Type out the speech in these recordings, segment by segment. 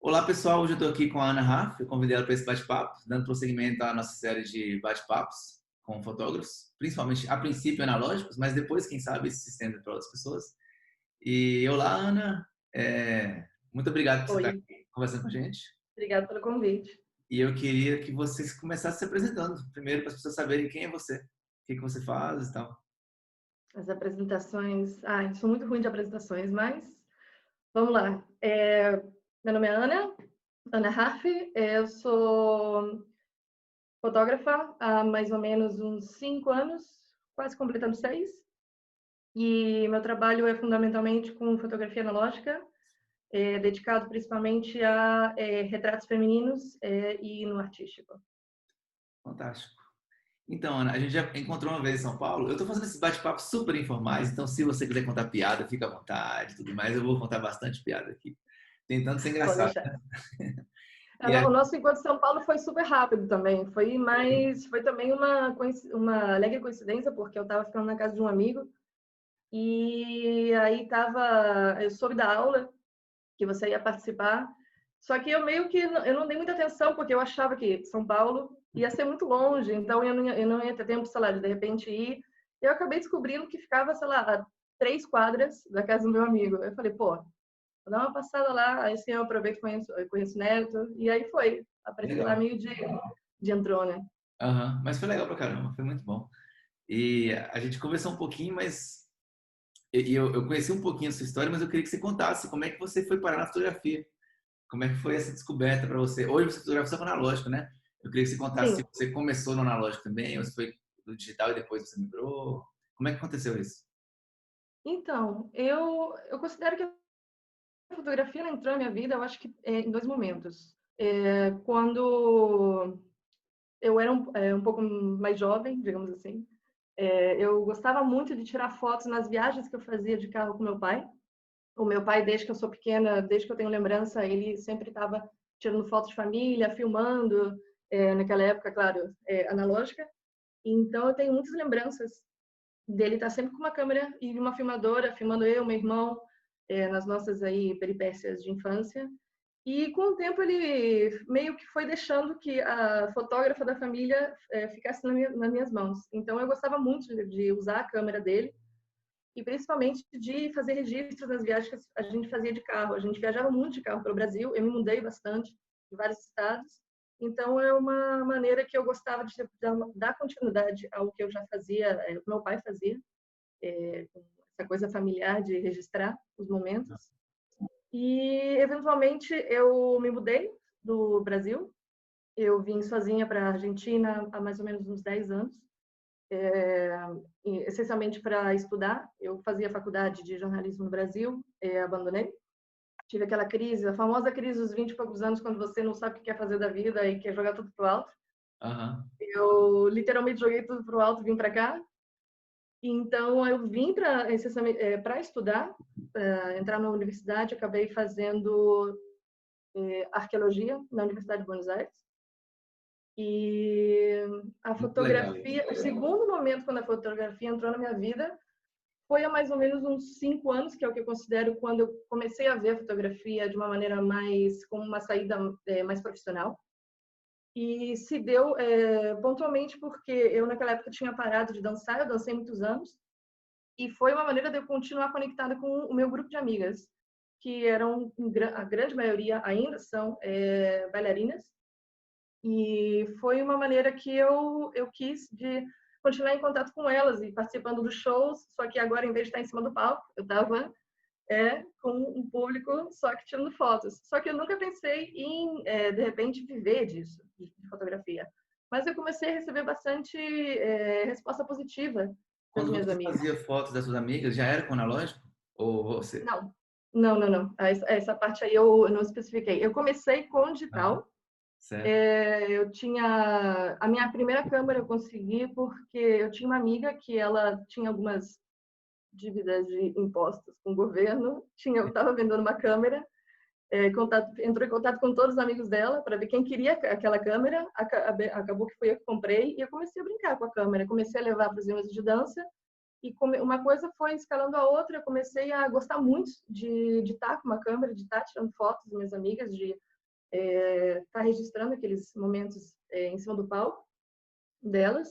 Olá, pessoal. Hoje eu estou aqui com a Ana Raff. Eu convidei ela para esse bate-papo, dando prosseguimento à nossa série de bate-papos com fotógrafos, principalmente a princípio analógicos, mas depois, quem sabe, isso se estende para outras pessoas. E olá, Ana. Muito obrigado por você estar Oi, aqui conversando com a gente. obrigada pelo convite. E eu queria que você começasse se apresentando, primeiro para as pessoas saberem quem é você, o que você faz e tal. As apresentações. Eu sou muito ruim de apresentações, mas vamos lá. Meu nome é Ana, Ana Raff. Eu sou fotógrafa há mais ou menos uns 5 anos, quase completando 6. E meu trabalho é fundamentalmente com fotografia analógica, dedicado principalmente a retratos femininos e no artístico. Fantástico. Então, Ana, a gente já encontrou uma vez em São Paulo. Eu estou fazendo esses bate-papos super informais, então se você quiser contar piada, fica à vontade, tudo mais. Eu vou contar bastante piada aqui, tentando ser Pode engraçado. deixar. E aí, O nosso encontro em São Paulo foi super rápido também. Foi também uma alegre coincidência, porque eu estava ficando na casa de um amigo e aí eu soube da aula que você ia participar. Só que eu meio que eu não dei muita atenção, porque eu achava que São Paulo ia ser muito longe, então eu não ia ter tempo, sei lá, de repente ir. Eu acabei descobrindo que ficava, sei lá, a 3 quadras da casa do meu amigo. Eu falei, pô, vou dar uma passada lá, aí sim eu aproveito e conheço o Neto, e aí foi. Apareci lá legal. meio de entrou, né? Aham. Mas foi legal pra caramba, foi muito bom. E a gente conversou um pouquinho, mas eu conheci um pouquinho a sua história, mas eu queria que você contasse como é que você foi parar na fotografia. Como é que foi essa descoberta para você? Hoje você fotografa só com analógico, né? Eu queria que você contasse se Sim. você começou no analógico também, ou se foi no digital e depois você migrou. Como é que aconteceu isso? Então, eu considero que a fotografia ela entrou na minha vida, eu acho que em 2 momentos. Quando eu era um pouco mais jovem, digamos assim, eu gostava muito de tirar fotos nas viagens que eu fazia de carro com meu pai. O meu pai, desde que eu sou pequena, desde que eu tenho lembrança, ele sempre estava tirando fotos de família, filmando, naquela época, claro, analógica. Então, eu tenho muitas lembranças dele estar sempre com uma câmera e uma filmadora, filmando eu, meu irmão, nas nossas aí peripécias de infância. E com o tempo ele meio que foi deixando que a fotógrafa da família ficasse nas minhas mãos. Então eu gostava muito de usar a câmera dele e principalmente de fazer registros nas viagens que a gente fazia de carro. A gente viajava muito de carro pelo Brasil, eu me mudei bastante em vários estados. Então é uma maneira que eu gostava de dar continuidade ao que eu já fazia, o que meu pai fazia, com essa coisa familiar de registrar os momentos. E, eventualmente, eu me mudei do Brasil. Eu vim sozinha para a Argentina há mais ou menos uns 10 anos, essencialmente para estudar. Eu fazia faculdade de jornalismo no Brasil, abandonei. Tive aquela crise, a famosa crise dos 20 e poucos anos, quando você não sabe o que quer fazer da vida e quer jogar tudo pro alto. Aham. Eu literalmente joguei tudo pro alto e vim para cá. Então, eu vim para estudar, entrar na universidade, acabei fazendo arqueologia na Universidade de Buenos Aires. E a Muito legal isso. fotografia, o segundo momento quando a fotografia entrou na minha vida foi há mais ou menos uns 5 anos, que é o que eu considero quando eu comecei a ver a fotografia de uma maneira mais, como uma saída mais profissional. E se deu pontualmente porque eu naquela época tinha parado de dançar, eu dancei muitos anos, e foi uma maneira de eu continuar conectada com o meu grupo de amigas, que eram, a grande maioria ainda são bailarinas, e foi uma maneira que eu quis de continuar em contato com elas e participando dos shows, só que agora, em vez de estar em cima do palco, eu estava com um público só que tirando fotos. Só que eu nunca pensei em, de repente, viver disso, de fotografia. Mas eu comecei a receber bastante resposta positiva das Quando minhas você amigas. fazia fotos das suas amigas, já era com analógico? Ou você? Não, não, não, não. Essa parte aí eu não especifiquei. Eu comecei com Ah, digital. certo. Eu tinha a minha primeira câmera, eu consegui porque eu tinha uma amiga que ela tinha algumas dívidas de impostos com o governo. Eu estava vendendo uma câmera, entrou em contato com todos os amigos dela para ver quem queria aquela câmera. Acabou que foi eu que comprei e eu comecei a brincar com a câmera. Comecei a levar para os eventos de dança e uma coisa foi escalando a outra. Eu comecei a gostar muito de estar com uma câmera, de estar tirando fotos das minhas amigas, de estar registrando aqueles momentos em cima do palco delas.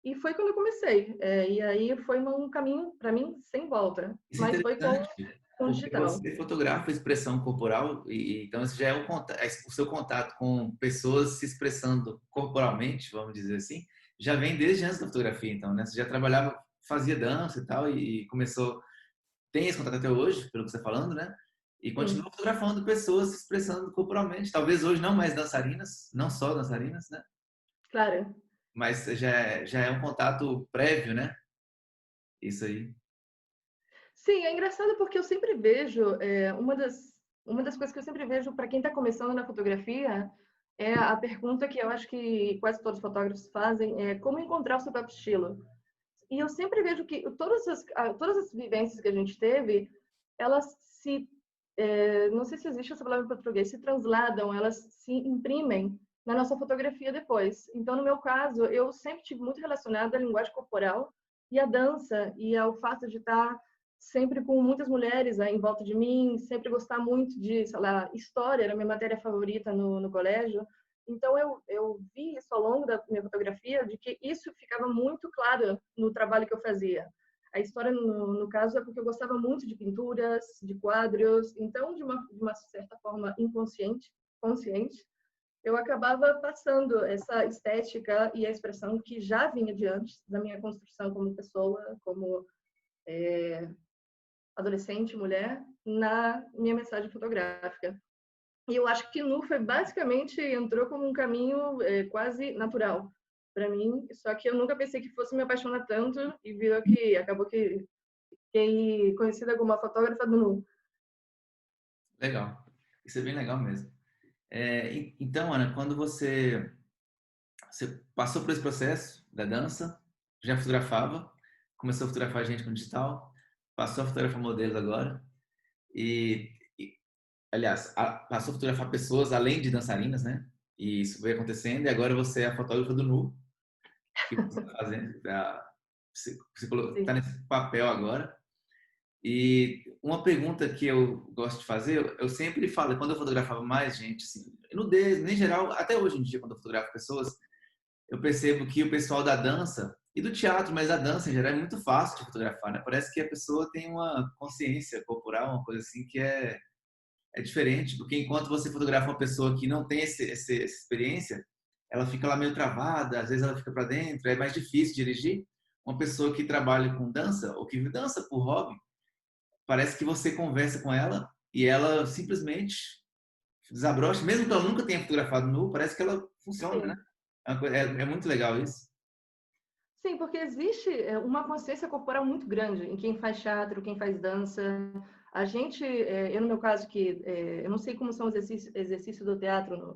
E foi quando eu comecei. E aí foi um caminho, para mim, sem volta. Isso é Mas foi com interessante, o porque digital. você fotografa a expressão corporal então isso já é o seu contato com pessoas se expressando corporalmente, vamos dizer assim, já vem desde antes da fotografia, então, né? Você já trabalhava, fazia dança e tal, e começou, tem esse contato até hoje, pelo que você está falando, né? E continua Sim, fotografando pessoas se expressando corporalmente. Talvez hoje não mais dançarinas, não só dançarinas, né? claro. Mas já é um contato prévio, né? Isso aí. Sim, é engraçado porque eu sempre vejo, uma das coisas que eu sempre vejo para quem está começando na fotografia é a pergunta que eu acho que quase todos os fotógrafos fazem, é como encontrar o seu próprio estilo. E eu sempre vejo que todas as vivências que a gente teve, elas se, não sei se existe essa palavra em português, se transladam, elas se imprimem na nossa fotografia depois. Então, no meu caso, eu sempre tive muito relacionado à linguagem corporal e à dança e ao fato de estar sempre com muitas mulheres em volta de mim, sempre gostar muito de, sei lá, história, era a minha matéria favorita no colégio. Então, eu vi isso ao longo da minha fotografia, de que isso ficava muito claro no trabalho que eu fazia. A história, no caso, é porque eu gostava muito de pinturas, de quadros. Então, de uma certa forma inconsciente, consciente, eu acabava passando essa estética e a expressão que já vinha de antes da minha construção como pessoa, como adolescente, mulher, na minha mensagem fotográfica. E eu acho que Nu foi basicamente entrou como um caminho quase natural para mim, só que eu nunca pensei que fosse me apaixonar tanto e virou que acabou que fiquei conhecida como a fotógrafa do Nu. Legal. Isso é bem legal mesmo. Então, Ana, quando você passou por esse processo da dança, já fotografava, começou a fotografar gente com digital, passou a fotografar modelos agora e aliás, passou a fotografar pessoas além de dançarinas, né? E isso foi acontecendo e agora você é a fotógrafa do nu, que você está fazendo, você está Sim. nesse papel agora. E uma pergunta que eu gosto de fazer, eu sempre falo, quando eu fotografava mais gente, assim, nudez, em geral, até hoje em dia, quando eu fotografo pessoas, eu percebo que o pessoal da dança e do teatro, mas a dança em geral é muito fácil de fotografar, né? Parece que a pessoa tem uma consciência corporal, uma coisa assim que é diferente, porque enquanto você fotografa uma pessoa que não tem essa experiência, ela fica lá meio travada, às vezes ela fica para dentro, é mais difícil dirigir. Uma pessoa que trabalha com dança ou que dança por hobby, parece que você conversa com ela e ela simplesmente desabrocha, mesmo que ela nunca tenha fotografado nu, parece que ela funciona, né? Sim. É muito legal isso. Sim, porque existe uma consciência corporal muito grande em quem faz teatro, quem faz dança. A gente, eu no meu caso, eu não sei como são os exercícios do teatro,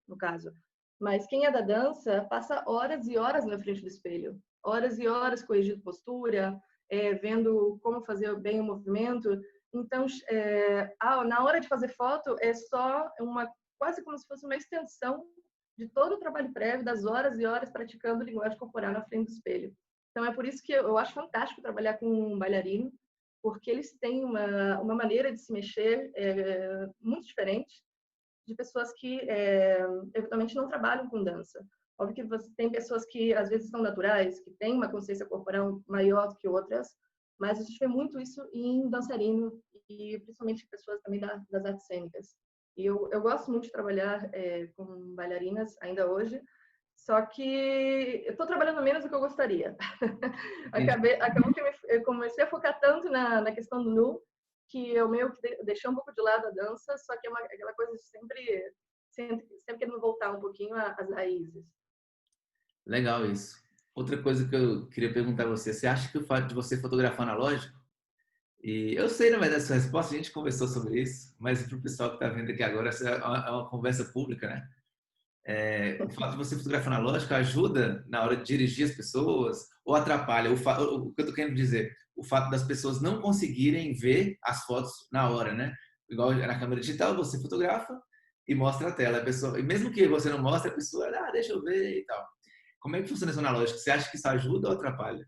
no caso, mas quem é da dança passa horas e horas na frente do espelho, horas e horas corrigindo postura, vendo como fazer bem o movimento. Então, na hora de fazer foto, é só quase como se fosse uma extensão de todo o trabalho prévio, das horas e horas praticando linguagem corporal na frente do espelho. Então, é por isso que eu acho fantástico trabalhar com um bailarino, porque eles têm uma maneira de se mexer muito diferente de pessoas que, eventualmente, não trabalham com dança. Óbvio que você tem pessoas que, às vezes, são naturais, que têm uma consciência corporal maior do que outras, mas a gente vê muito isso em dançarino e, principalmente, pessoas também das artes cênicas. E eu gosto muito de trabalhar com bailarinas ainda hoje, só que eu estou trabalhando menos do que eu gostaria. Acabou que eu comecei a focar tanto na questão do nu, que eu meio que deixei um pouco de lado a dança, só que é aquela coisa de sempre querendo voltar um pouquinho às raízes. Legal isso. Outra coisa que eu queria perguntar a você, você acha que o fato de você fotografar analógico, e eu sei, na verdade, essa resposta, a gente conversou sobre isso, mas para o pessoal que está vendo aqui agora, essa é uma conversa pública, né? O fato de você fotografar analógico ajuda na hora de dirigir as pessoas ou atrapalha? O que eu estou querendo dizer, o fato das pessoas não conseguirem ver as fotos na hora, né? Igual na câmera digital, você fotografa e mostra a tela. A pessoa, e mesmo que você não mostre, a pessoa, deixa eu ver e tal. Como é que funciona isso analógico? Você acha que isso ajuda ou atrapalha?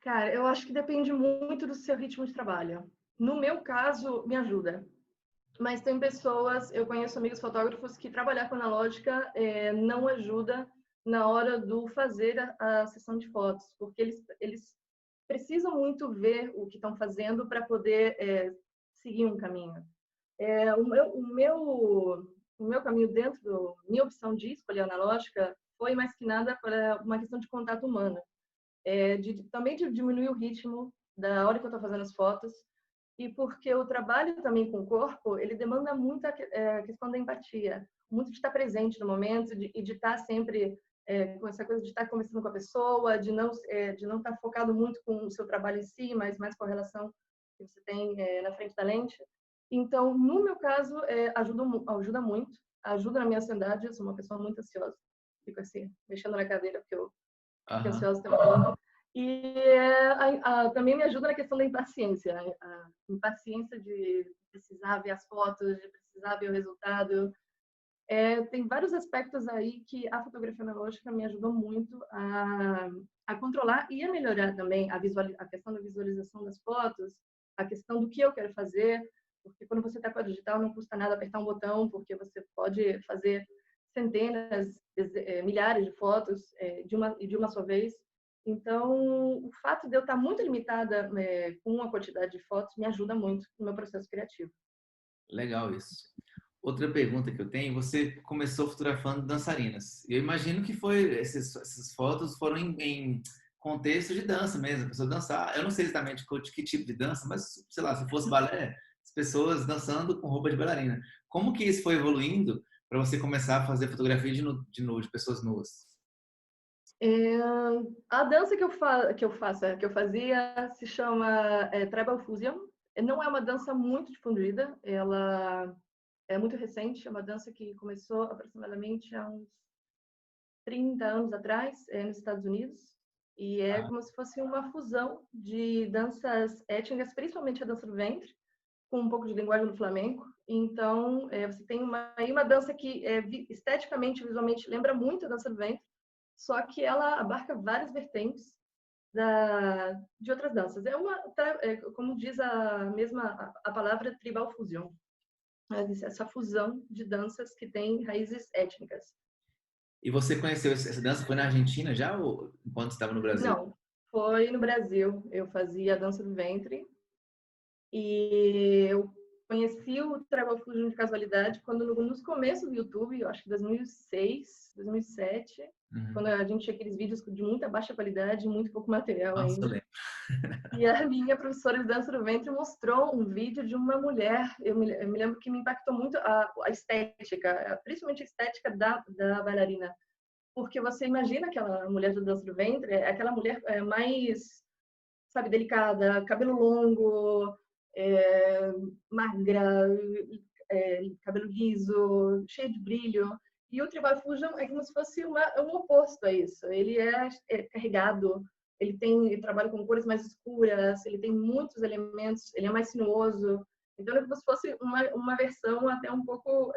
Cara, eu acho que depende muito do seu ritmo de trabalho. No meu caso, me ajuda. Mas tem pessoas, eu conheço amigos fotógrafos que trabalhar com analógica não ajuda na hora do fazer a sessão de fotos, porque eles precisam muito ver o que estão fazendo para poder seguir um caminho. O meu caminho dentro minha opção de escolher analógica foi mais que nada para uma questão de contato humano, também de diminuir o ritmo da hora que eu estou fazendo as fotos, e porque o trabalho também com o corpo, ele demanda muito a questão da empatia, muito de estar presente no momento e de estar sempre com essa coisa de estar conversando com a pessoa, de não estar focado muito com o seu trabalho em si, mas mais com a relação que você tem na frente da lente. Então, no meu caso, ajuda muito, ajuda na minha ansiedade. Eu sou uma pessoa muito ansiosa, fico assim, mexendo na cadeira porque eu fico Aham. ansiosa o tempo todo. E também me ajuda na questão da impaciência, a impaciência de precisar ver as fotos, de precisar ver o resultado. Tem vários aspectos aí que a fotografia analógica me ajudou muito a controlar e a melhorar também a questão da visualização das fotos, a questão do que eu quero fazer, porque quando você está com a digital não custa nada apertar um botão, porque você pode fazer centenas, milhares de fotos de uma só vez. Então, o fato de eu estar muito limitada com a quantidade de fotos me ajuda muito no meu processo criativo. Legal isso. Outra pergunta que eu tenho, você começou fotografando dançarinas. Eu imagino que essas fotos foram em contexto de dança mesmo, a pessoa dançar. Eu não sei exatamente de que tipo de dança, mas sei lá, se fosse balé, as pessoas dançando com roupa de bailarina. Como que isso foi evoluindo para você começar a fazer fotografia de pessoas nuas? É, a dança que eu fazia se chama Tribal Fusion. Não é uma dança muito difundida, ela é muito recente, é uma dança que começou aproximadamente há uns 30 anos atrás, nos Estados Unidos, e é Ah, como se fosse uma fusão de danças étnicas, principalmente a dança do ventre, com um pouco de linguagem do flamenco. Então, você tem uma dança que esteticamente, visualmente, lembra muito a dança do ventre, só que ela abarca várias vertentes de outras danças. Como diz a palavra tribal fusion, essa fusão de danças que tem raízes étnicas. e você conheceu essa dança? Foi na Argentina já ou enquanto estava no Brasil? Não, foi no Brasil. Eu fazia a dança do ventre e eu conheci o Tribal Fusion de casualidade quando nos começos do YouTube, eu acho que 2006, 2007, quando Uhum. a gente tinha aqueles vídeos de muita baixa qualidade, muito pouco material Nossa, eu ainda. lembro. E a minha professora de dança do ventre mostrou um vídeo de uma mulher. Eu me lembro que me impactou muito a estética, principalmente a estética da bailarina. Porque você imagina aquela mulher de dança do ventre, aquela mulher mais, sabe, delicada, cabelo longo, é, magra, cabelo liso, cheio de brilho. E o Tribal Fusion é como se fosse um oposto a isso. Ele é carregado, ele trabalha com cores mais escuras, ele tem muitos elementos, ele é mais sinuoso. Então é como se fosse uma versão até um pouco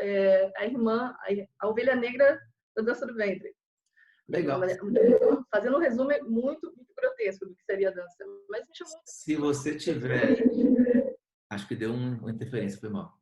a ovelha negra da dança do ventre. Legal. Fazendo um resumo muito, muito grotesco do que seria a dança. Mas me chamou Se você tiver, acho que deu uma interferência, foi mal.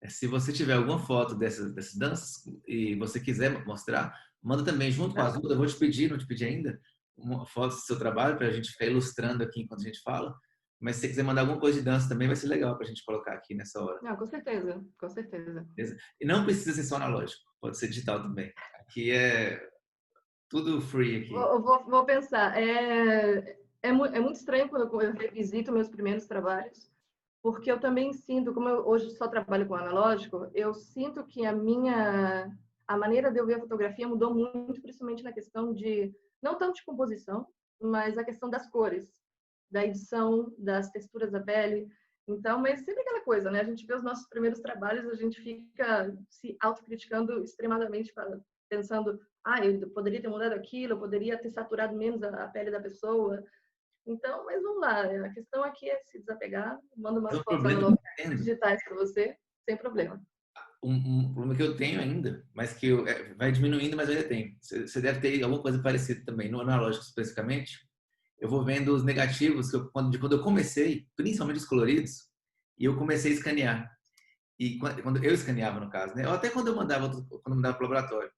Se você tiver alguma foto dessas danças e você quiser mostrar, manda também junto com tá? as outras. Eu vou te pedir, não te pedi ainda, uma foto do seu trabalho para a gente ficar ilustrando aqui enquanto a gente fala. Mas se você quiser mandar alguma coisa de dança também, vai ser legal para a gente colocar aqui nessa hora. Não, com certeza, com certeza. Beleza? E não precisa ser só analógico, pode ser digital também. Aqui é tudo free aqui. Vou pensar. É muito estranho quando eu revisito meus primeiros trabalhos, porque eu também sinto, como eu hoje só trabalho com analógico, eu sinto que a maneira de eu ver a fotografia mudou muito, principalmente na questão de, não tanto de composição, mas a questão das cores, da edição, das texturas da pele. Então, mas sempre aquela coisa, né? A gente vê os nossos primeiros trabalhos, a gente fica se autocriticando extremadamente, pensando, eu poderia ter mudado aquilo, eu poderia ter saturado menos a pele da pessoa. Então, mas vamos lá, a questão aqui é se desapegar, mando Mas umas o fotos problema que eu analógicas entendo, digitais para você, sem problema. um problema que eu tenho ainda, mas que vai diminuindo, mas eu ainda tenho. Você deve ter alguma coisa parecida também, no analógico especificamente. Eu vou vendo os negativos que de quando eu comecei, principalmente os coloridos, e eu comecei a escanear. E quando eu escaneava, no caso, né? Ou até quando eu mandava para o laboratório.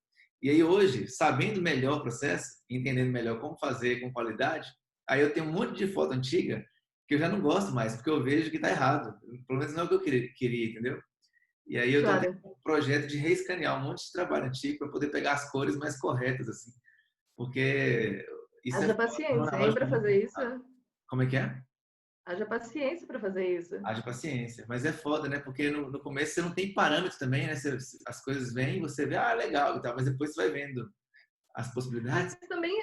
E aí hoje, sabendo melhor o processo, entendendo melhor como fazer com qualidade, aí eu tenho um monte de foto antiga que eu já não gosto mais, porque eu vejo que está errado. Pelo menos não é o que eu queria, entendeu? E aí eu estou tendo Claro. um projeto de reescanear um monte de trabalho antigo para poder pegar as cores mais corretas, assim. Porque isso é Haja foda, é um paciência, hein, analógico para muito fazer isso. complicado. Como é que é? Haja paciência para fazer isso. Haja paciência. Mas é foda, né? Porque no começo você não tem parâmetro também, né? As coisas vêm, você vê, ah, legal e tal, mas depois você vai vendo as possibilidades. Mas também,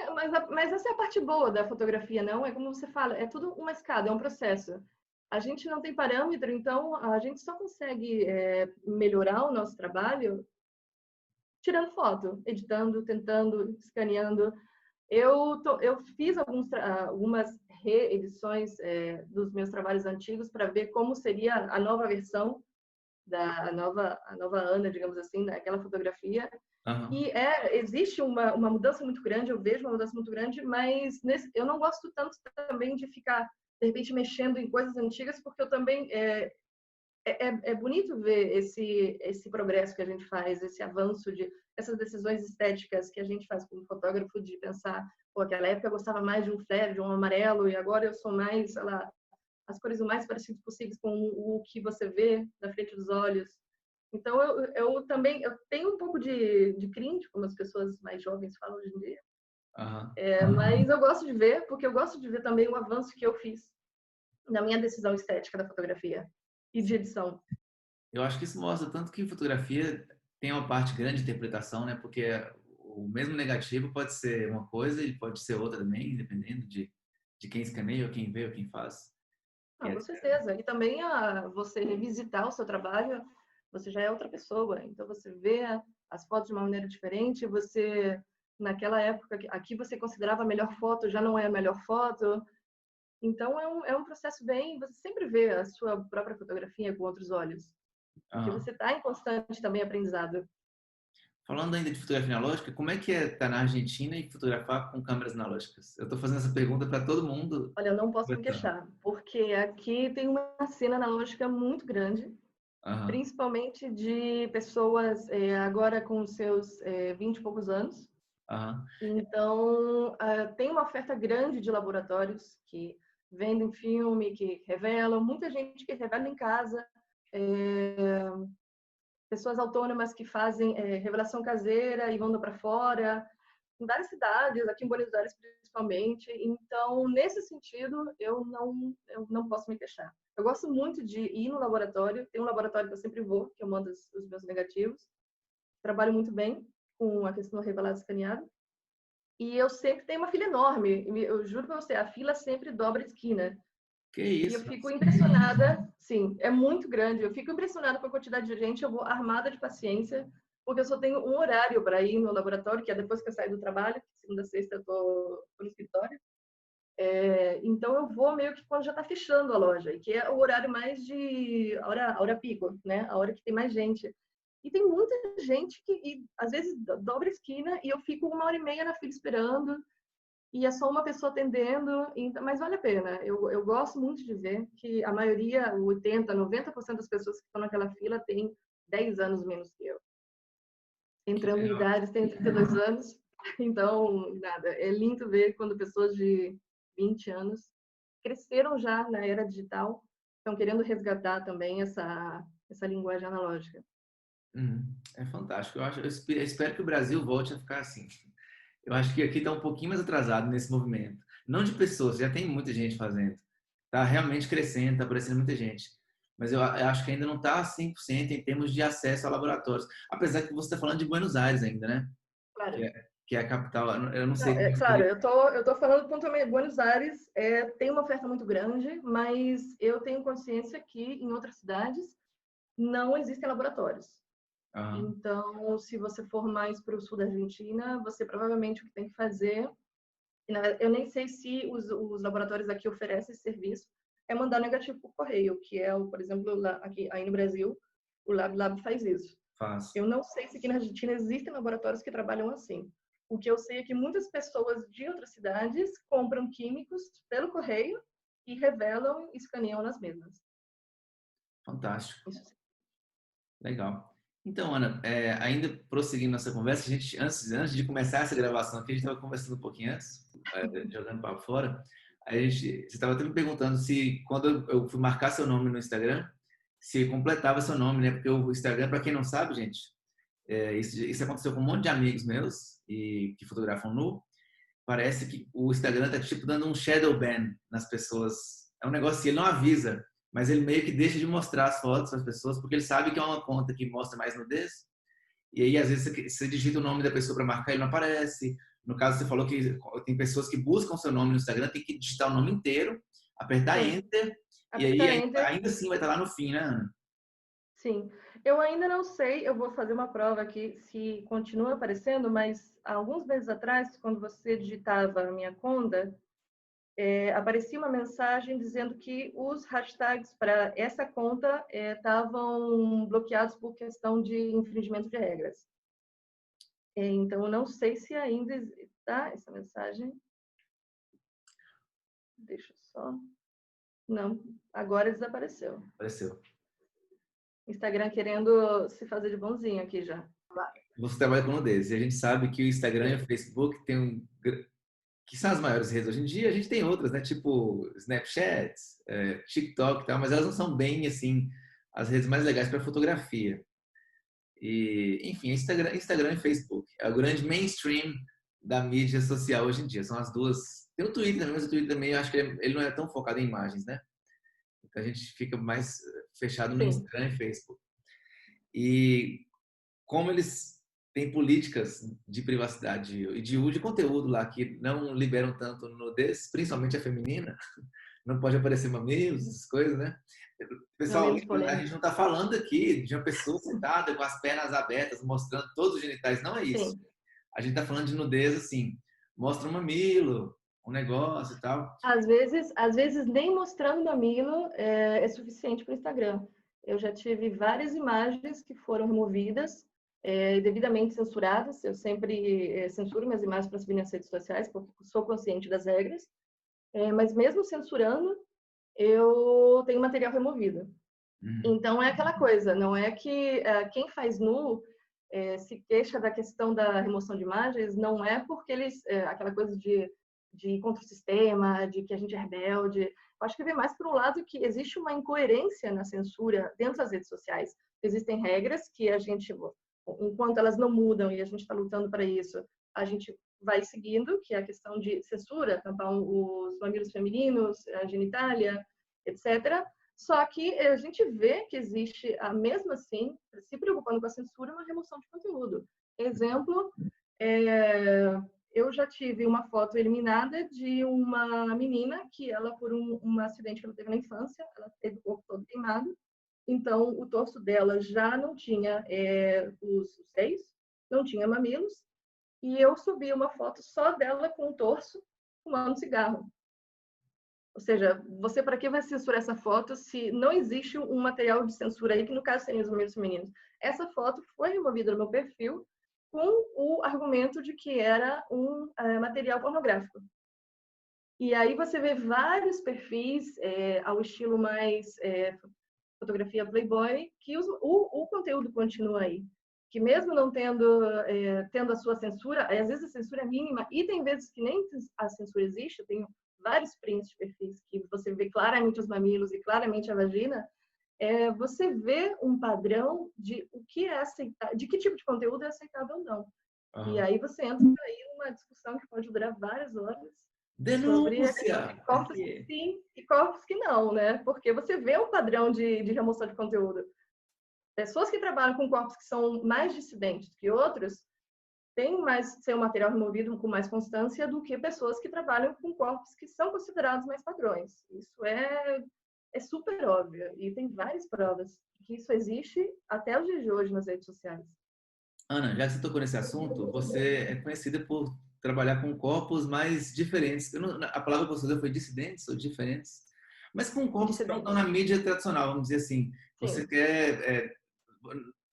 mas essa é a parte boa da fotografia, não? É como você fala, é tudo uma escada, é um processo. A gente não tem parâmetro, então a gente só consegue melhorar o nosso trabalho tirando foto, editando, tentando, escaneando. Eu fiz algumas reedições dos meus trabalhos antigos para ver como seria a nova versão a nova Ana, digamos assim, daquela fotografia. Aham. E existe uma mudança muito grande, eu vejo uma mudança muito grande, mas eu não gosto tanto também de ficar, de repente, mexendo em coisas antigas, porque eu também é bonito ver esse progresso que a gente faz, esse avanço de essas decisões estéticas que a gente faz como fotógrafo de pensar, pô, aquela época eu gostava mais de um flare, de um amarelo, e agora eu sou mais, sei lá, as cores o mais parecidas possíveis com o que você vê na frente dos olhos. Então eu também eu tenho um pouco de cringe, como as pessoas mais jovens falam hoje em dia, Aham. mas eu gosto de ver, porque eu gosto de ver também o avanço que eu fiz na minha decisão estética da fotografia e de edição. Eu acho que isso mostra tanto que fotografia tem uma parte grande de interpretação, né? Porque o mesmo negativo pode ser uma coisa e pode ser outra também, dependendo de quem escaneia, ou quem vê, ou quem faz. E Ah, com etc. certeza. E também você revisitar o seu trabalho, você já é outra pessoa. Então você vê as fotos de uma maneira diferente, você naquela época aqui você considerava a melhor foto, já não é a melhor foto. Então é um processo bem, você sempre vê a sua própria fotografia com outros olhos, porque Aham. você está em constante também aprendizado. Falando ainda de fotografia analógica, como é que é estar na Argentina e fotografar com câmeras analógicas? Eu estou fazendo essa pergunta para todo mundo. Olha, eu não posso me Conversando. queixar, porque aqui tem uma cena analógica muito grande, Aham. principalmente de pessoas agora com seus 20 e poucos anos. Aham. Então, tem uma oferta grande de laboratórios que vendem filme, que revelam, muita gente que revela em casa, pessoas autônomas que fazem revelação caseira e mandam para fora, em várias cidades, aqui em Buenos Aires principalmente. Então, nesse sentido, eu não posso me queixar. Eu gosto muito de ir no laboratório, tem um laboratório que eu sempre vou, que eu mando os meus negativos. Trabalho muito bem com a questão do revelado escaneado. E eu sempre tenho uma fila enorme. Eu juro para você, a fila sempre dobra a esquina. Que E eu isso? fico impressionada, sim, é muito grande. Eu fico impressionada com a quantidade de gente. Eu vou armada de paciência, porque eu só tenho um horário para ir no laboratório, que é depois que eu saio do trabalho. Segunda a sexta eu tô no escritório. Então eu vou meio que quando já está fechando a loja, e que é o horário mais de a hora pico, né? A hora que tem mais gente. E tem muita gente que às vezes dobra a esquina e eu fico uma hora e meia na fila esperando e é só uma pessoa atendendo, mas vale a pena. Eu gosto muito de ver que a maioria, 80, 90% das pessoas que estão naquela fila têm 10 anos menos que eu. Que Entrando em legal. idade, tem 32 anos. Então, nada, é lindo ver quando pessoas de 20 anos cresceram já na era digital, estão querendo resgatar também essa linguagem analógica. É fantástico. Eu espero que o Brasil volte a ficar assim. Eu acho que aqui está um pouquinho mais atrasado nesse movimento. Não de pessoas, já tem muita gente fazendo. Está realmente crescendo, está aparecendo muita gente. Mas eu acho que ainda não está 100% em termos de acesso a laboratórios. Apesar que você está falando de Buenos Aires ainda, né? Que Claro. é, que é a capital. Eu não Não, sei como é que claro, seria. eu tô falando pontualmente, Buenos Aires tem uma oferta muito grande, mas eu tenho consciência que em outras cidades não existem laboratórios. Aham, Então, se você for mais para o sul da Argentina, você provavelmente o que tem que fazer, eu nem sei se os laboratórios aqui oferecem esse serviço, é mandar negativo por correio, que é, por exemplo, aqui aí no Brasil, o LabLab faz isso. faz. Eu não sei se aqui na Argentina existem laboratórios que trabalham assim. O que eu sei é que muitas pessoas de outras cidades compram químicos pelo correio e revelam e escaneiam nas mesmas. Fantástico. Isso sim. Legal. Então, Ana, ainda prosseguindo nossa conversa, a gente, antes de começar essa gravação aqui, a gente estava conversando um pouquinho antes, jogando papo fora. Você estava até me perguntando se, quando eu fui marcar seu nome no Instagram, se completava seu nome, né? Porque o Instagram, para quem não sabe, gente, isso aconteceu com um monte de amigos meus e que fotografam nu. Parece que o Instagram tá tipo dando um shadow ban nas pessoas. É um negócio que ele não avisa, mas ele meio que deixa de mostrar as fotos para as pessoas porque ele sabe que é uma conta que mostra mais nudez. E aí às vezes você digita o nome da pessoa para marcar, ele não aparece. No caso você falou que tem pessoas que buscam seu nome no Instagram, tem que digitar o nome inteiro, apertar Sim, enter e aí apertar Enter. ainda assim vai estar lá no fim, né, Ana? Sim, eu ainda não sei, eu vou fazer uma prova aqui se continua aparecendo, mas há alguns meses atrás, quando você digitava a minha conta, aparecia uma mensagem dizendo que os hashtags para essa conta estavam bloqueados por questão de infringimento de regras. Então, eu não sei se ainda está essa mensagem. Deixa eu só. Não, agora desapareceu. Apareceu. Instagram querendo se fazer de bonzinho aqui já. Você trabalha com nudez e a gente sabe que o Instagram e o Sim, Facebook têm que são as maiores redes hoje em dia. A gente tem outras, né? Tipo Snapchat, TikTok e tal, mas elas não são bem, assim, as redes mais legais para fotografia. E, enfim, Instagram e Facebook. É o grande mainstream da mídia social hoje em dia. São as duas. Tem o Twitter também, mas o Twitter também, eu acho que ele não é tão focado em imagens, né? Então a gente fica mais fechado no sim, Instagram e Facebook. E como eles têm políticas de privacidade e de uso de conteúdo lá que não liberam tanto nudez, principalmente a feminina, não pode aparecer mamilos, essas coisas, né? não Pessoal, menos a gente polêmico. não está falando aqui de uma pessoa sentada com as pernas abertas, mostrando todos os genitais, não é isso. Sim. A gente está falando de nudez assim, mostra um mamilo, um negócio e tal. Às vezes nem mostrando mamilo é suficiente para o Instagram. Eu já tive várias imagens que foram removidas, devidamente censuradas. Eu sempre censuro minhas imagens para subir nas redes sociais, porque sou consciente das regras. Mas mesmo censurando, eu tenho material removido. Uhum. Então é aquela coisa, não é que quem faz nu se queixa da questão da remoção de imagens, não é porque eles aquela coisa de ir contra o sistema, de que a gente é rebelde. Eu acho que vem mais por um lado que existe uma incoerência na censura dentro das redes sociais. Existem regras que a gente, enquanto elas não mudam e a gente está lutando para isso, a gente vai seguindo, que é a questão de censura, tampar os mamilos femininos, a genitália, etc. Só que a gente vê que existe, mesmo assim, se preocupando com a censura, uma remoção de conteúdo. Exemplo, eu já tive uma foto eliminada de uma menina que ela, por um acidente que ela teve na infância, ela teve o corpo todo queimado. Então, o torso dela já não tinha os seios, não tinha mamilos. E eu subi uma foto só dela com o torso, fumando cigarro. Ou seja, você para que vai censurar essa foto se não existe um material de censura aí, que no caso seriam os mamilos femininos? Essa foto foi removida do meu perfil com o argumento de que era um material pornográfico. E aí você vê vários perfis ao estilo mais fotografia Playboy, que o conteúdo continua aí. Que mesmo não tendo a sua censura, às vezes a censura é mínima, e tem vezes que nem a censura existe. Eu tenho vários prints de perfis que você vê claramente os mamilos e claramente a vagina. Você vê um padrão de o que é aceitável, de que tipo de conteúdo é aceitável ou não. E Uhum. aí você entra aí numa discussão que pode durar várias horas sobre a questão de Denúncia! corpos que Aqui. sim e corpos que não, né? Porque você vê um padrão de remoção de conteúdo. Pessoas que trabalham com corpos que são mais dissidentes que outros têm mais seu material removido com mais constância do que pessoas que trabalham com corpos que são considerados mais padrões. Isso é super óbvio e tem várias provas que isso existe até os dias de hoje nas redes sociais. Ana, já que você tocou nesse assunto, você é conhecida por trabalhar com corpos mais diferentes. A palavra que você usou foi dissidentes ou diferentes, mas com corpos que não estão Dissidentes. na mídia tradicional, vamos dizer assim. Você Sim. quer,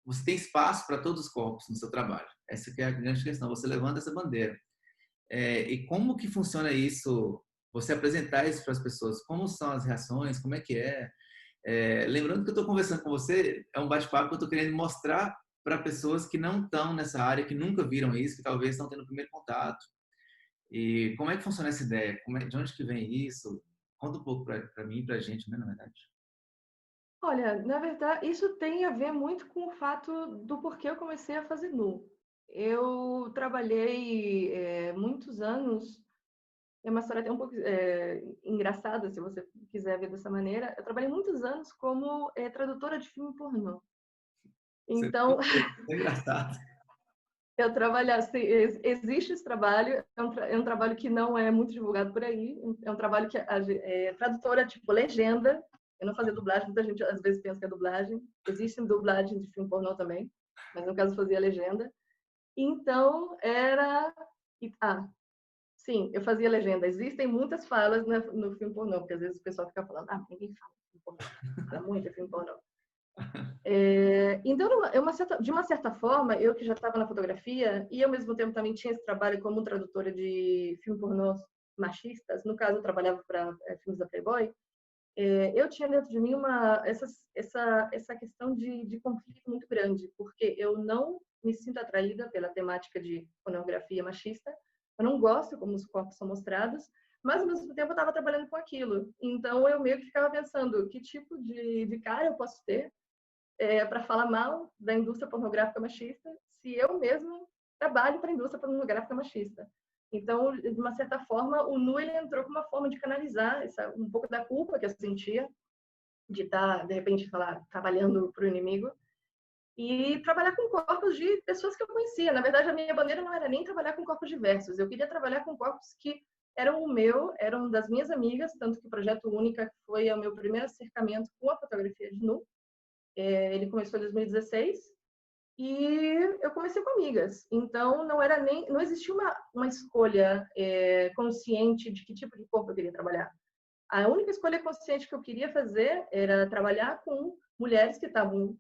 você tem espaço para todos os corpos no seu trabalho. Essa que é a grande questão. Você levanta essa bandeira. E como que funciona isso? Você apresentar isso para as pessoas? Como são as reações? Como é que é? Lembrando que eu estou conversando com você, é um bate-papo que eu estou querendo mostrar para pessoas que não estão nessa área, que nunca viram isso, que talvez estão tendo o primeiro contato. E como é que funciona essa ideia? De onde que vem isso? Conta um pouco para mim e para a gente, né, na verdade. Olha, na verdade, isso tem a ver muito com o fato do porquê eu comecei a fazer nu. Eu trabalhei muitos anos, é uma história até um pouco engraçada, se você quiser ver dessa maneira. Eu trabalhei muitos anos como tradutora de filme pornô. Você Então, é engraçado. eu trabalhava, assim, existe esse trabalho, é um trabalho que não é muito divulgado por aí, é um trabalho que tradutora, tipo, legenda. Eu não fazia dublagem, muita gente às vezes pensa que é dublagem. Existem dublagens de filme pornô também, mas no caso eu fazia legenda. Então, Ah, sim, eu fazia legenda. Existem muitas falas no filme pornô, porque às vezes o pessoal fica falando, ninguém fala filme pornô. Fala muito filme pornô. Então, de uma certa forma, eu que já estava na fotografia e ao mesmo tempo também tinha esse trabalho como tradutora de filme pornô machistas, no caso eu trabalhava para filmes da Playboy, eu tinha dentro de mim essa questão de conflito muito grande, porque eu não me sinto atraída pela temática de pornografia machista, eu não gosto como os corpos são mostrados, mas ao mesmo tempo eu estava trabalhando com aquilo. Então eu meio que ficava pensando que tipo de cara eu posso ter para falar mal da indústria pornográfica machista se eu mesma trabalho para a indústria pornográfica machista. Então, de uma certa forma, o nu ele entrou como uma forma de canalizar um pouco da culpa que eu sentia de estar, de repente, trabalhando para o inimigo e trabalhar com corpos de pessoas que eu conhecia. Na verdade, a minha bandeira não era nem trabalhar com corpos diversos, eu queria trabalhar com corpos que eram das minhas amigas, tanto que o Projeto Única foi o meu primeiro acercamento com a fotografia de nu. Ele começou em 2016 e eu comecei com amigas. Então não existia uma escolha consciente de que tipo de corpo eu queria trabalhar. A única escolha consciente que eu queria fazer era trabalhar com mulheres que estavam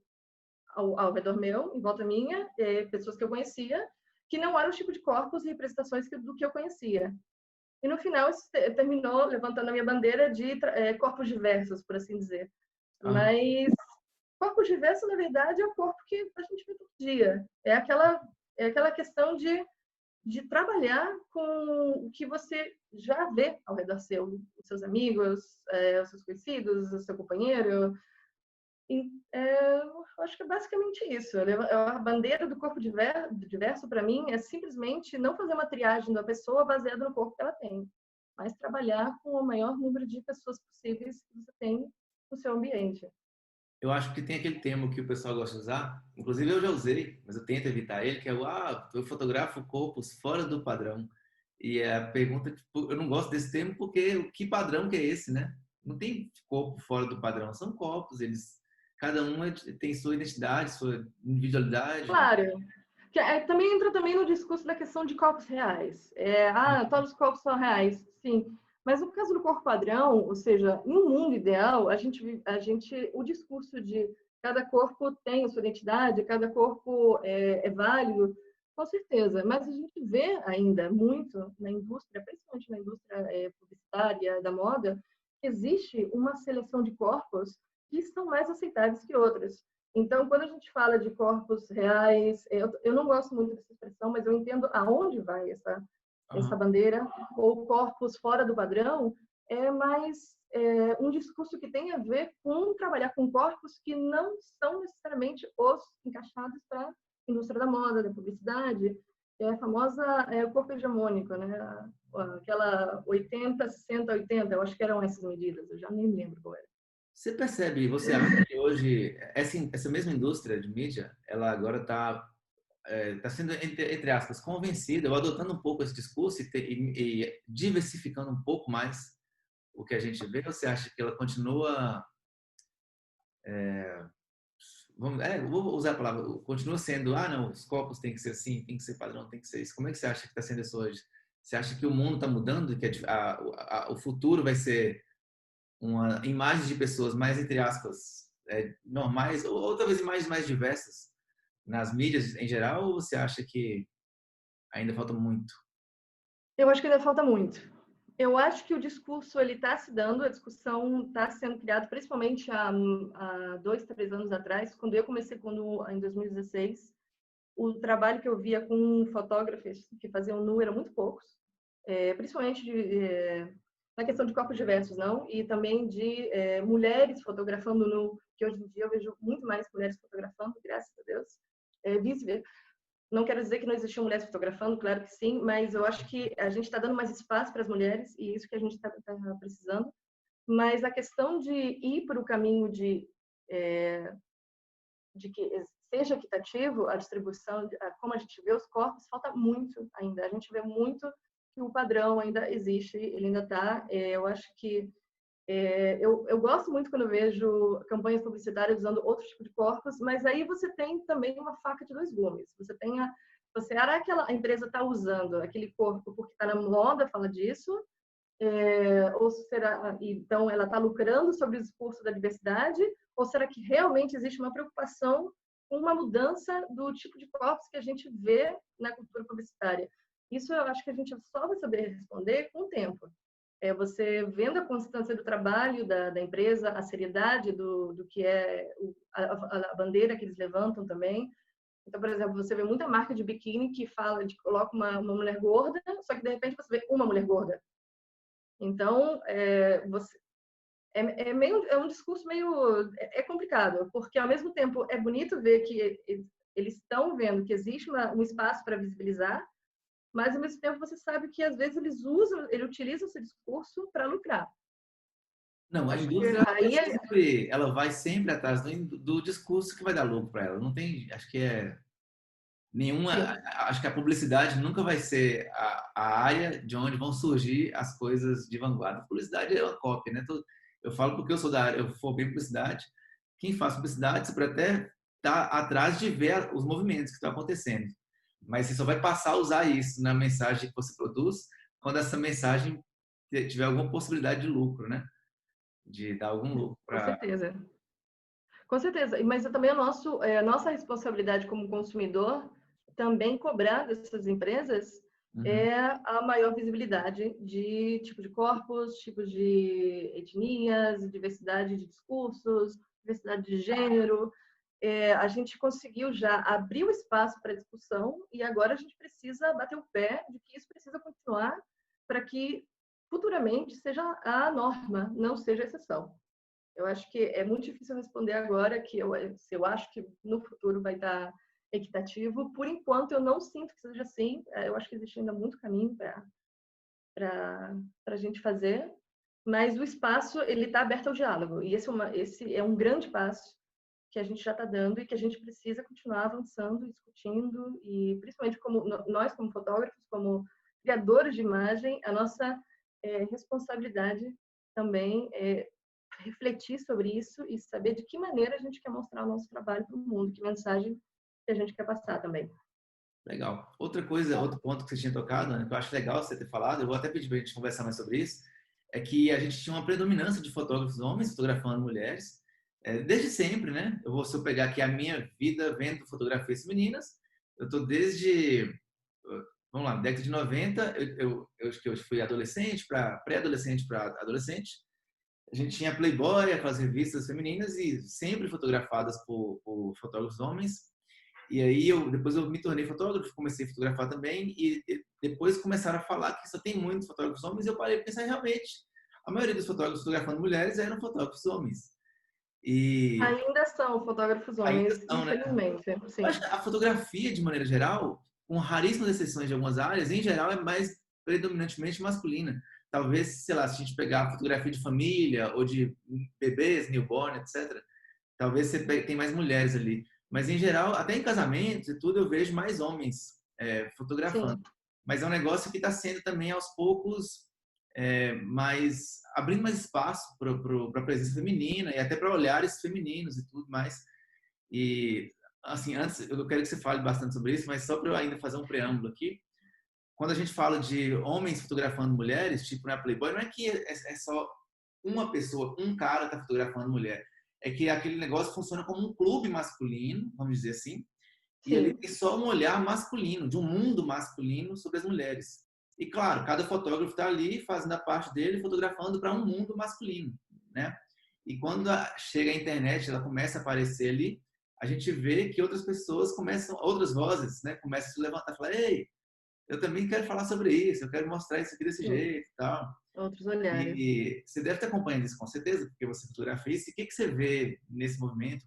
ao redor meu, em volta minha, pessoas que eu conhecia, que não eram o tipo de corpos e representações do que eu conhecia. E no final isso terminou levantando a minha bandeira de corpos diversos, por assim dizer. Aham. Mas corpo diverso, na verdade, é o corpo que a gente vê todo dia. É aquela questão de trabalhar com o que você já vê ao redor seu, os seus amigos, os seus conhecidos, o seu companheiro. Eu acho que é basicamente isso. A bandeira do corpo diverso, para mim, é simplesmente não fazer uma triagem da pessoa baseada no corpo que ela tem, mas trabalhar com o maior número de pessoas possíveis que você tem no seu ambiente. Eu acho que tem aquele termo que o pessoal gosta de usar, inclusive eu já usei, mas eu tento evitar ele, que é eu fotografo corpos fora do padrão. E a pergunta, tipo, eu não gosto desse termo porque que padrão que é esse, né? Não tem corpo fora do padrão, são corpos, cada um tem sua identidade, sua individualidade. Claro, que também entra também no discurso da questão de corpos reais. Todos os corpos são reais, sim. Mas no caso do corpo padrão, ou seja, em um mundo ideal, o discurso de cada corpo tem a sua identidade, cada corpo é válido, com certeza. Mas a gente vê ainda muito na indústria, principalmente na indústria publicitária da moda, que existe uma seleção de corpos que são mais aceitáveis que outros. Então, quando a gente fala de corpos reais, eu não gosto muito dessa expressão, mas eu entendo aonde vai essa Aham. bandeira, ou corpos fora do padrão, é mais um discurso que tem a ver com trabalhar com corpos que não são necessariamente os encaixados para a indústria da moda, da publicidade, é a famosa o corpo hegemônico, né? Aquela 80, 60, 80, eu acho que eram essas medidas, eu já nem lembro qual era. Você acha que hoje essa mesma indústria de mídia, ela agora está sendo, entre aspas, convencida, ou adotando um pouco esse discurso e diversificando um pouco mais o que a gente vê? Ou você acha que ela continua, vou usar a palavra, continua sendo, não, os copos têm que ser assim, tem que ser padrão, tem que ser isso. Como é que você acha que está sendo isso hoje? Você acha que o mundo está mudando, que o futuro vai ser uma imagem de pessoas mais, entre aspas, normais, ou talvez imagens mais diversas nas mídias em geral, ou você acha que ainda falta muito? Eu acho que ainda falta muito. Eu acho que o discurso ele está se dando, a discussão está sendo criada, principalmente há 2, 3 anos atrás, quando eu comecei em 2016. O trabalho que eu via com fotógrafos que faziam nu eram muito poucos, principalmente na questão de corpos diversos, não? E também de mulheres fotografando nu, que hoje em dia eu vejo muito mais mulheres fotografando, graças a Deus. Vice-versa. Não quero dizer que não existiam mulheres fotografando, claro que sim, mas eu acho que a gente está dando mais espaço para as mulheres e isso que a gente está precisando. Mas a questão de ir para o caminho de que seja equitativo a distribuição, como a gente vê os corpos, falta muito ainda. A gente vê muito que o padrão ainda existe, ele ainda está. Eu acho que eu gosto muito quando eu vejo campanhas publicitárias usando outro tipo de corpos, mas aí você tem também uma faca de dois gumes. Será que a empresa está usando aquele corpo porque está na moda, fala disso? Ou será, então, ela está lucrando sobre o discurso da diversidade? Ou será que realmente existe uma preocupação com uma mudança do tipo de corpos que a gente vê na cultura publicitária? Isso eu acho que a gente só vai saber responder com o tempo. Você vendo a constância do trabalho da empresa, a seriedade do que é a bandeira que eles levantam também. Então, por exemplo, você vê muita marca de biquíni que coloca uma mulher gorda, só que de repente você vê uma mulher gorda. Então, é um discurso meio complicado, porque ao mesmo tempo é bonito ver que eles estão vendo que existe um espaço para visibilizar, mas ao mesmo tempo você sabe que às vezes eles utilizam esse discurso para lucrar. Não, a Acho que indústria aí ela vai sempre atrás do discurso que vai dar lucro para ela. Não tem, acho que nenhuma, sim, acho que a publicidade nunca vai ser a área de onde vão surgir as coisas de vanguarda. A publicidade é uma cópia, né? Eu falo porque eu sou da área, eu formei publicidade. Quem faz publicidade, você pode até estar atrás de ver os movimentos que estão acontecendo. Mas você só vai passar a usar isso na mensagem que você produz quando essa mensagem tiver alguma possibilidade de lucro, né? De dar algum lucro com para. certeza. Com certeza, mas também a nossa responsabilidade como consumidor também cobrar dessas empresas Uhum. a maior visibilidade de tipo de corpos, tipos de etnias, diversidade de discursos, diversidade de gênero. A gente conseguiu já abrir o espaço para discussão e agora a gente precisa bater o pé de que isso precisa continuar para que futuramente seja a norma, não seja a exceção. Eu acho que é muito difícil responder agora se eu acho que no futuro vai estar equitativo. Por enquanto, eu não sinto que seja assim. Eu acho que existe ainda muito caminho para a gente fazer, mas o espaço ele está aberto ao diálogo. E esse é um grande passo que a gente já está dando e que a gente precisa continuar avançando, discutindo e principalmente como nós como fotógrafos, como criadores de imagem, a nossa responsabilidade também é refletir sobre isso e saber de que maneira a gente quer mostrar o nosso trabalho para o mundo, que mensagem que a gente quer passar também. Legal. Outra coisa, outro ponto que você tinha tocado, né, que eu acho legal você ter falado, eu vou até pedir para a gente conversar mais sobre isso, é que a gente tinha uma predominância de fotógrafos homens fotografando mulheres, desde sempre, né? Se eu pegar aqui a minha vida vendo fotografias femininas, eu estou desde, vamos lá, década de 90, eu acho que eu fui adolescente, para pré-adolescente para adolescente, a gente tinha Playboy, aquelas revistas femininas e sempre fotografadas por fotógrafos homens. E aí depois eu me tornei fotógrafo, comecei a fotografar também e depois começaram a falar que só tem muitos fotógrafos homens e eu parei de pensar realmente a maioria dos fotógrafos fotografando mulheres eram fotógrafos homens. E Ainda são fotógrafos ainda homens, são, né? infelizmente, Eu sim. acho que a fotografia, de maneira geral, com raríssimas exceções de algumas áreas, em geral é mais predominantemente masculina. Talvez, sei lá, se a gente pegar a fotografia de família ou de bebês, newborn, etc., talvez você tenha mais mulheres ali. Mas, em geral, até em casamentos e tudo, eu vejo mais homens fotografando. Sim, Mas é um negócio que está sendo também, aos poucos, abrindo mais espaço para a presença feminina e até para olhares femininos e tudo mais. E, assim, antes, eu quero que você fale bastante sobre isso, mas só para eu ainda fazer um preâmbulo aqui. Quando a gente fala de homens fotografando mulheres, tipo na Playboy, não é que é só uma pessoa, um cara está fotografando mulher. É que aquele negócio funciona como um clube masculino, vamos dizer assim, e ele sim, tem só um olhar masculino, de um mundo masculino sobre as mulheres. E claro, cada fotógrafo está ali fazendo a parte dele, fotografando para um mundo masculino, né? E quando chega a internet, ela começa a aparecer ali, a gente vê que outras pessoas começam, outras vozes, né, começam a se levantar e falar: ei, eu também quero falar sobre isso, eu quero mostrar isso aqui desse Sim, jeito e tal. outros olhares. E você deve estar acompanhando isso com certeza, porque você fotografa isso. E o que você vê nesse movimento?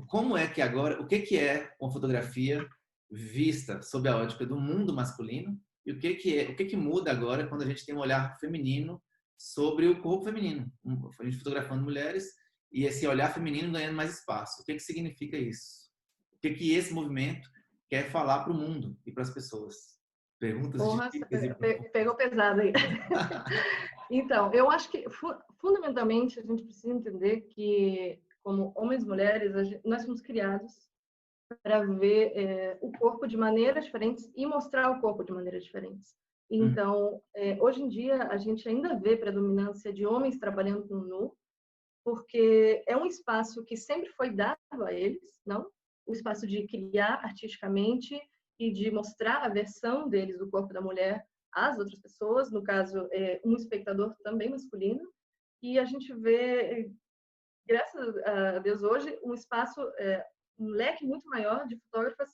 Como é que agora, o que é uma fotografia vista sob a ótica do mundo masculino? E o que muda agora quando a gente tem um olhar feminino sobre o corpo feminino? A gente fotografando mulheres e esse olhar feminino ganhando mais espaço. O que significa isso? O que esse movimento quer falar para o mundo e para as pessoas? Perguntas Porra, difíceis e pegou pesado aí. Então, eu acho que fundamentalmente a gente precisa entender que, como homens e mulheres, nós somos criados para ver o corpo de maneiras diferentes e mostrar o corpo de maneiras diferentes. Então, hoje em dia, a gente ainda vê predominância de homens trabalhando com nu, porque é um espaço que sempre foi dado a eles, não? O espaço de criar artisticamente e de mostrar a versão deles do corpo da mulher às outras pessoas, no caso, um espectador também masculino. E a gente vê, graças a Deus hoje, um espaço, um leque muito maior de fotógrafas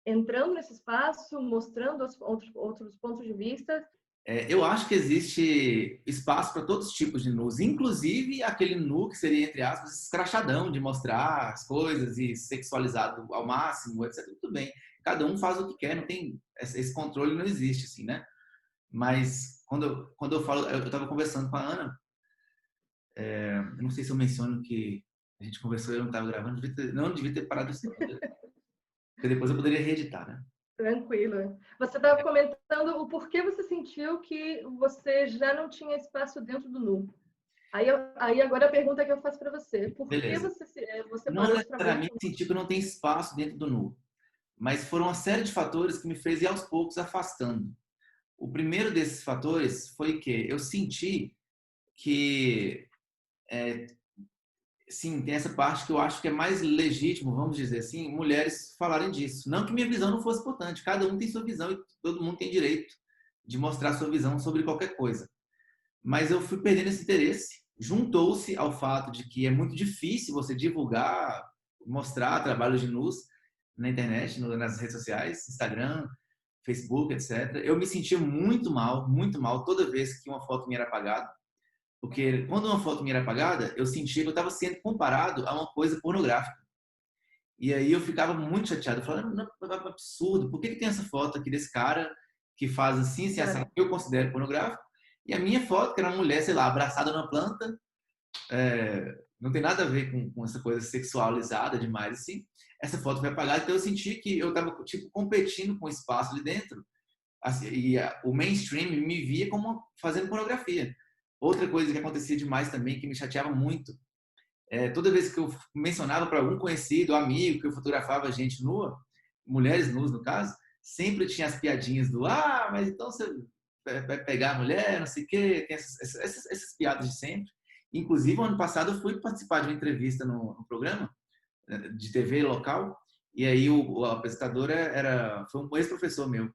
entrando nesse espaço, mostrando outros pontos de vista. Eu acho que existe espaço para todos os tipos de nus, inclusive aquele nu que seria, entre aspas, escrachadão, de mostrar as coisas e sexualizado ao máximo, etc. Tudo bem. Cada um faz o que quer, não tem esse controle, não existe, assim, né? Mas quando eu falo, eu estava conversando com a Ana, eu não sei se eu menciono que a gente conversou e eu não estava gravando, não devia ter parado isso, porque depois eu poderia reeditar, né? Tranquilo. Você estava comentando o porquê você sentiu que você já não tinha espaço dentro do nu. Aí agora a pergunta que eu faço para você. Por que Beleza. você Não parou de trabalhar necessariamente com nu? sentir que eu não tenho espaço dentro do nu, mas foram uma série de fatores que me fez ir aos poucos afastando. O primeiro desses fatores foi que eu senti que, sim, tem essa parte que eu acho que é mais legítimo, vamos dizer assim, mulheres falarem disso. Não que minha visão não fosse importante, cada um tem sua visão e todo mundo tem direito de mostrar sua visão sobre qualquer coisa. Mas eu fui perdendo esse interesse, juntou-se ao fato de que é muito difícil você divulgar, mostrar trabalhos de nus na internet, nas redes sociais, Instagram, Facebook, etc. Eu me sentia muito mal toda vez que uma foto minha era apagada, porque quando uma foto minha era apagada, eu sentia que eu estava sendo comparado a uma coisa pornográfica. E aí eu ficava muito chateado, falando, não, é um absurdo, por que tem essa foto aqui desse cara que faz assim, se essa que eu considero pornográfico, e a minha foto, que era uma mulher, sei lá, abraçada numa planta, não tem nada a ver com essa coisa sexualizada demais, assim. Essa foto foi apagada, então eu senti que eu estava tipo competindo com o espaço ali dentro, assim, e o mainstream me via como fazendo pornografia. Outra coisa que acontecia demais também, que me chateava muito, toda vez que eu mencionava para algum conhecido, amigo, que eu fotografava gente nua, mulheres nuas no caso, sempre tinha as piadinhas do mas então você vai pegar a mulher, não sei o quê, tem essas piadas de sempre. Inclusive, ano passado eu fui participar de uma entrevista no programa de TV local, e aí o apresentador foi um ex-professor meu.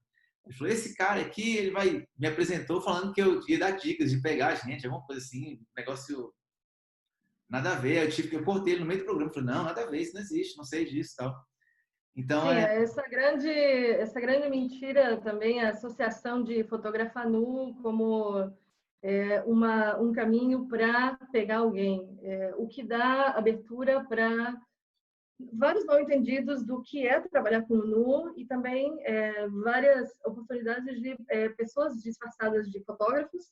Ele falou, esse cara aqui, ele me apresentou falando que eu ia dar dicas de pegar a gente, alguma coisa assim, um negócio nada a ver. Eu cortei ele no meio do programa, falei, não, nada a ver, isso não existe, não sei disso, tal. Então Sim, essa grande mentira também, a associação de fotografar nu como um caminho para pegar alguém, o que dá abertura para vários mal entendidos do que é trabalhar com nu e também várias oportunidades de pessoas disfarçadas de fotógrafos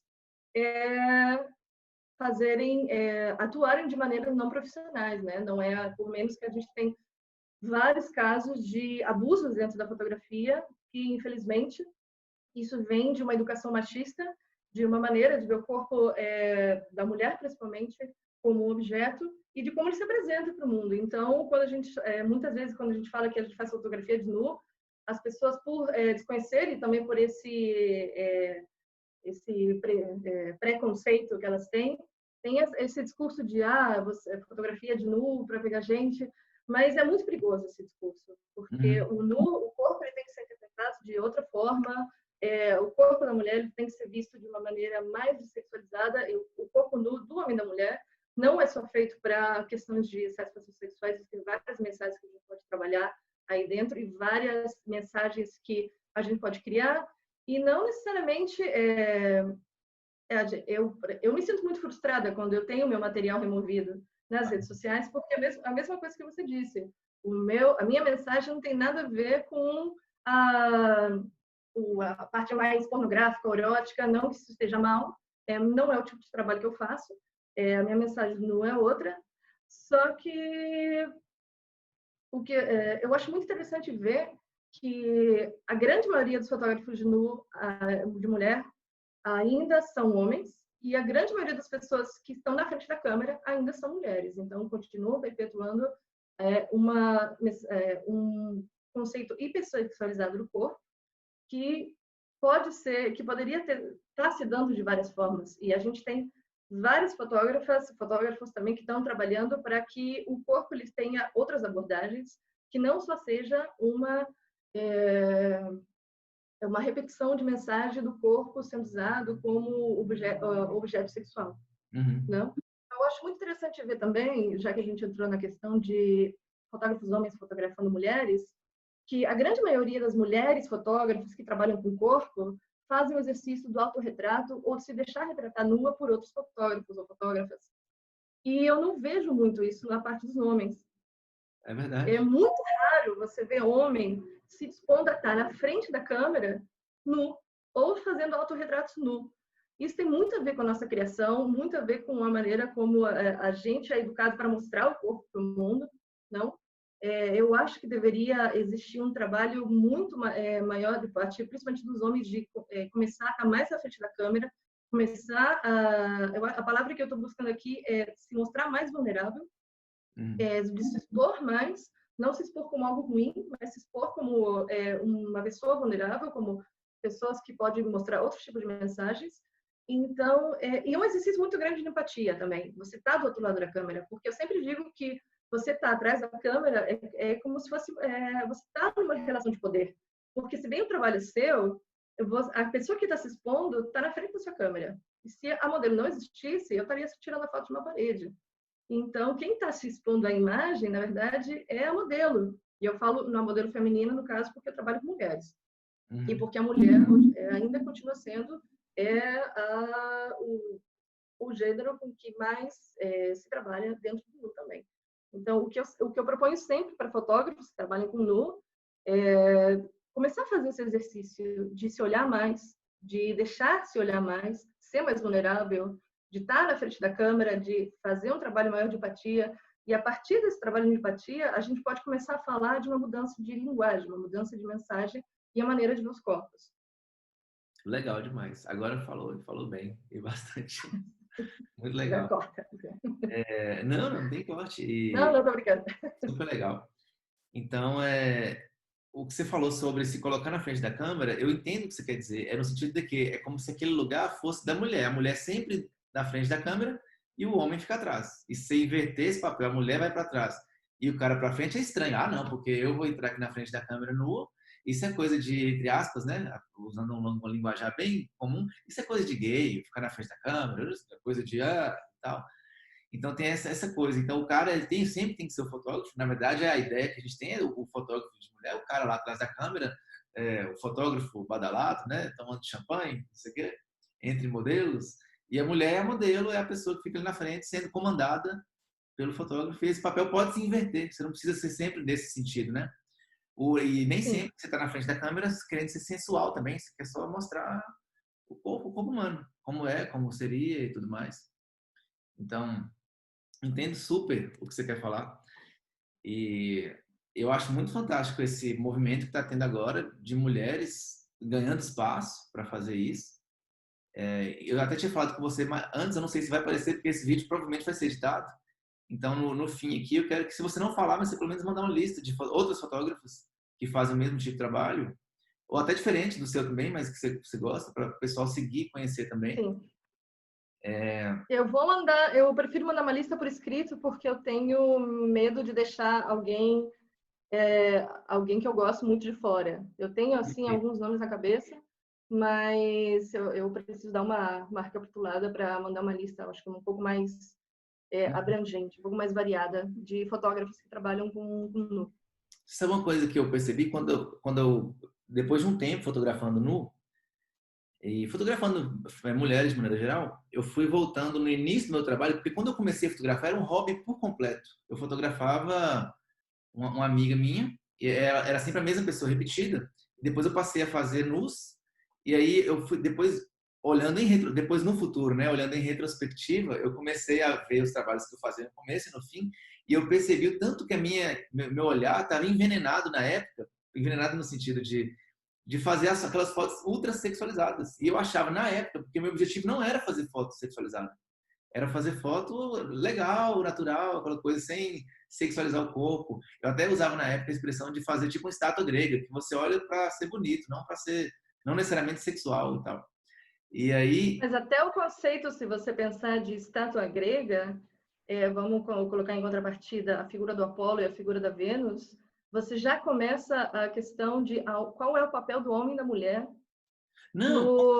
atuarem de maneiras não profissionais, né? Não é por menos que a gente tem vários casos de abusos dentro da fotografia que, infelizmente, isso vem de uma educação machista, de uma maneira de ver o corpo da mulher, principalmente, como um objeto e de como ele se apresenta para o mundo. Então, muitas vezes, quando a gente fala que a gente faz fotografia de nu, as pessoas, por desconhecer e também por esse preconceito que elas têm, tem esse discurso de fotografia de nu para pegar gente, mas é muito perigoso esse discurso, porque o corpo ele tem que ser interpretado de outra forma. O corpo da mulher ele tem que ser visto de uma maneira mais sexualizada. O corpo nu do homem e da mulher não é só feito para questões de satisfação sexuais, tem várias mensagens que a gente pode trabalhar aí dentro e várias mensagens que a gente pode criar. E não necessariamente eu me sinto muito frustrada quando eu tenho meu material removido nas redes sociais, porque a mesma coisa que você disse. A minha mensagem não tem nada a ver com a parte mais pornográfica, erótica, não que isso esteja mal, não é o tipo de trabalho que eu faço, a minha mensagem não é outra, só que eu acho muito interessante ver que a grande maioria dos fotógrafos de mulher ainda são homens e a grande maioria das pessoas que estão na frente da câmera ainda são mulheres. Então, continuam perpetuando um conceito hipersexualizado do corpo que poderia estar se dando de várias formas. E a gente tem vários fotógrafos também que estão trabalhando para que o corpo ele tenha outras abordagens, que não só seja uma repetição de mensagem do corpo sendo usado como objeto sexual. Uhum. Não? Eu acho muito interessante ver também, já que a gente entrou na questão de fotógrafos homens fotografando mulheres, que a grande maioria das mulheres fotógrafas que trabalham com o corpo fazem o exercício do autorretrato ou de se deixar retratar nua por outros fotógrafos ou fotógrafas. E eu não vejo muito isso na parte dos homens. É verdade. É muito raro você ver homem se dispondo a estar na frente da câmera nu ou fazendo autorretratos nu. Isso tem muito a ver com a nossa criação, muito a ver com a maneira como a gente é educado para mostrar o corpo para o mundo, não? Eu acho que deveria existir um trabalho muito maior de parte, principalmente dos homens, de começar a estar mais à frente da câmera, começar a palavra que eu estou buscando aqui é se mostrar mais vulnerável, de se expor mais, não se expor como algo ruim, mas se expor como uma pessoa vulnerável, como pessoas que podem mostrar outros tipos de mensagens. Então, e é um exercício muito grande de empatia também. Você está do outro lado da câmera, porque eu sempre digo que você está atrás da câmera é como se fosse você está numa relação de poder, porque se bem o trabalho é seu, a pessoa que está se expondo está na frente da sua câmera. E se a modelo não existisse, eu estaria tirando a foto de uma parede. Então, quem está se expondo à imagem, na verdade, é a modelo. E eu falo na modelo feminina, no caso, porque eu trabalho com mulheres. E porque a mulher ainda continua sendo o gênero com que mais se trabalha dentro do nu também. Então, o que eu proponho sempre para fotógrafos que trabalham com nu é começar a fazer esse exercício de se olhar mais, de deixar se olhar mais, ser mais vulnerável, de estar na frente da câmera, de fazer um trabalho maior de empatia. E a partir desse trabalho de empatia, a gente pode começar a falar de uma mudança de linguagem, uma mudança de mensagem e a maneira de ver os corpos. Legal demais. Agora falou bem e bastante. Muito Já legal. corta. Não tem corte. Não, tô brincando. Super legal. Então, o que você falou sobre se colocar na frente da câmera, eu entendo o que você quer dizer. É no sentido de que é como se aquele lugar fosse da mulher. A mulher sempre na frente da câmera e o homem fica atrás. E se inverter esse papel, a mulher vai para trás e o cara para frente é estranho. Ah, não, porque eu vou entrar aqui na frente da câmera nua. Isso é coisa de, entre aspas, né? Usando uma linguajar bem comum. Isso é coisa de gay, ficar na frente da câmera, é coisa de tal. Então tem essa coisa. Então o cara ele sempre tem que ser o fotógrafo. Na verdade, a ideia que a gente tem é o fotógrafo de mulher, o cara lá atrás da câmera, o fotógrafo badalado, né? Tomando champanhe, não sei o quê, entre modelos. E a mulher é a modelo, é a pessoa que fica ali na frente sendo comandada pelo fotógrafo. E esse papel pode se inverter. Você não precisa ser sempre nesse sentido, né? E nem Sim. sempre você está na frente da câmera querendo ser sensual também. Você quer só mostrar o corpo humano, como é, como seria e tudo mais. Então, entendo super o que você quer falar. E eu acho muito fantástico esse movimento que está tendo agora de mulheres ganhando espaço para fazer isso. Eu até tinha falado com você, mas antes eu não sei se vai aparecer, porque esse vídeo provavelmente vai ser editado. Então, no fim aqui, eu quero que, se você não falar, você pelo menos mandar uma lista de outros fotógrafos que fazem o mesmo tipo de trabalho, ou até diferente do seu também, mas que você gosta, para o pessoal seguir e conhecer também. Sim. Eu prefiro mandar uma lista por escrito porque eu tenho medo de deixar alguém alguém que eu gosto muito de fora. Eu tenho, assim, alguns nomes na cabeça, mas eu preciso dar uma recapitulada para mandar uma lista, acho que um pouco mais abrangente, um pouco mais variada, de fotógrafos que trabalham com nu. Sabe uma coisa que eu percebi depois de um tempo fotografando nu e fotografando mulheres de maneira geral, eu fui voltando no início do meu trabalho, porque quando eu comecei a fotografar era um hobby por completo. Eu fotografava uma amiga minha, e era sempre a mesma pessoa repetida. Depois eu passei a fazer nus, e aí eu fui depois depois no futuro, né, olhando em retrospectiva, eu comecei a ver os trabalhos que eu fazia no começo e no fim, e eu percebi o tanto que meu olhar estava envenenado na época, envenenado no sentido de fazer aquelas fotos ultra sexualizadas. E eu achava na época, porque meu objetivo não era fazer foto sexualizada, era fazer foto legal, natural, aquela coisa sem sexualizar o corpo. Eu até usava na época a expressão de fazer tipo uma estátua grega, que você olha para ser bonito, não para ser, não necessariamente sexual e tal. E aí, Mas até o conceito, se você pensar de estátua grega, vamos colocar em contrapartida a figura do Apolo e a figura da Vênus, você já começa a questão de qual é o papel do homem e da mulher não,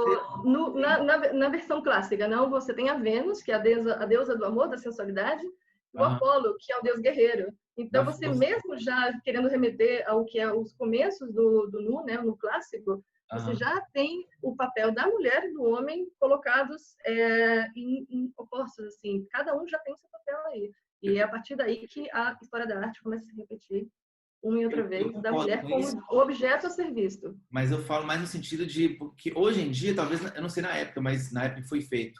na versão clássica. Não, você tem a Vênus, que é a deusa do amor, da sensualidade, e o aham, Apolo, que é o deus guerreiro. Então, da você força, mesmo já querendo remeter ao que é os começos do Nu, né, no clássico, você aham. já tem o papel da mulher e do homem colocados em opostos, assim. Cada um já tem o seu papel aí. E é a partir daí que a história da arte começa a se repetir uma e outra Eu vez, da concordo mulher com como isso, o objeto a ser visto. mas eu falo mais no sentido de porque hoje em dia, talvez eu não sei na época, mas na época que foi feito,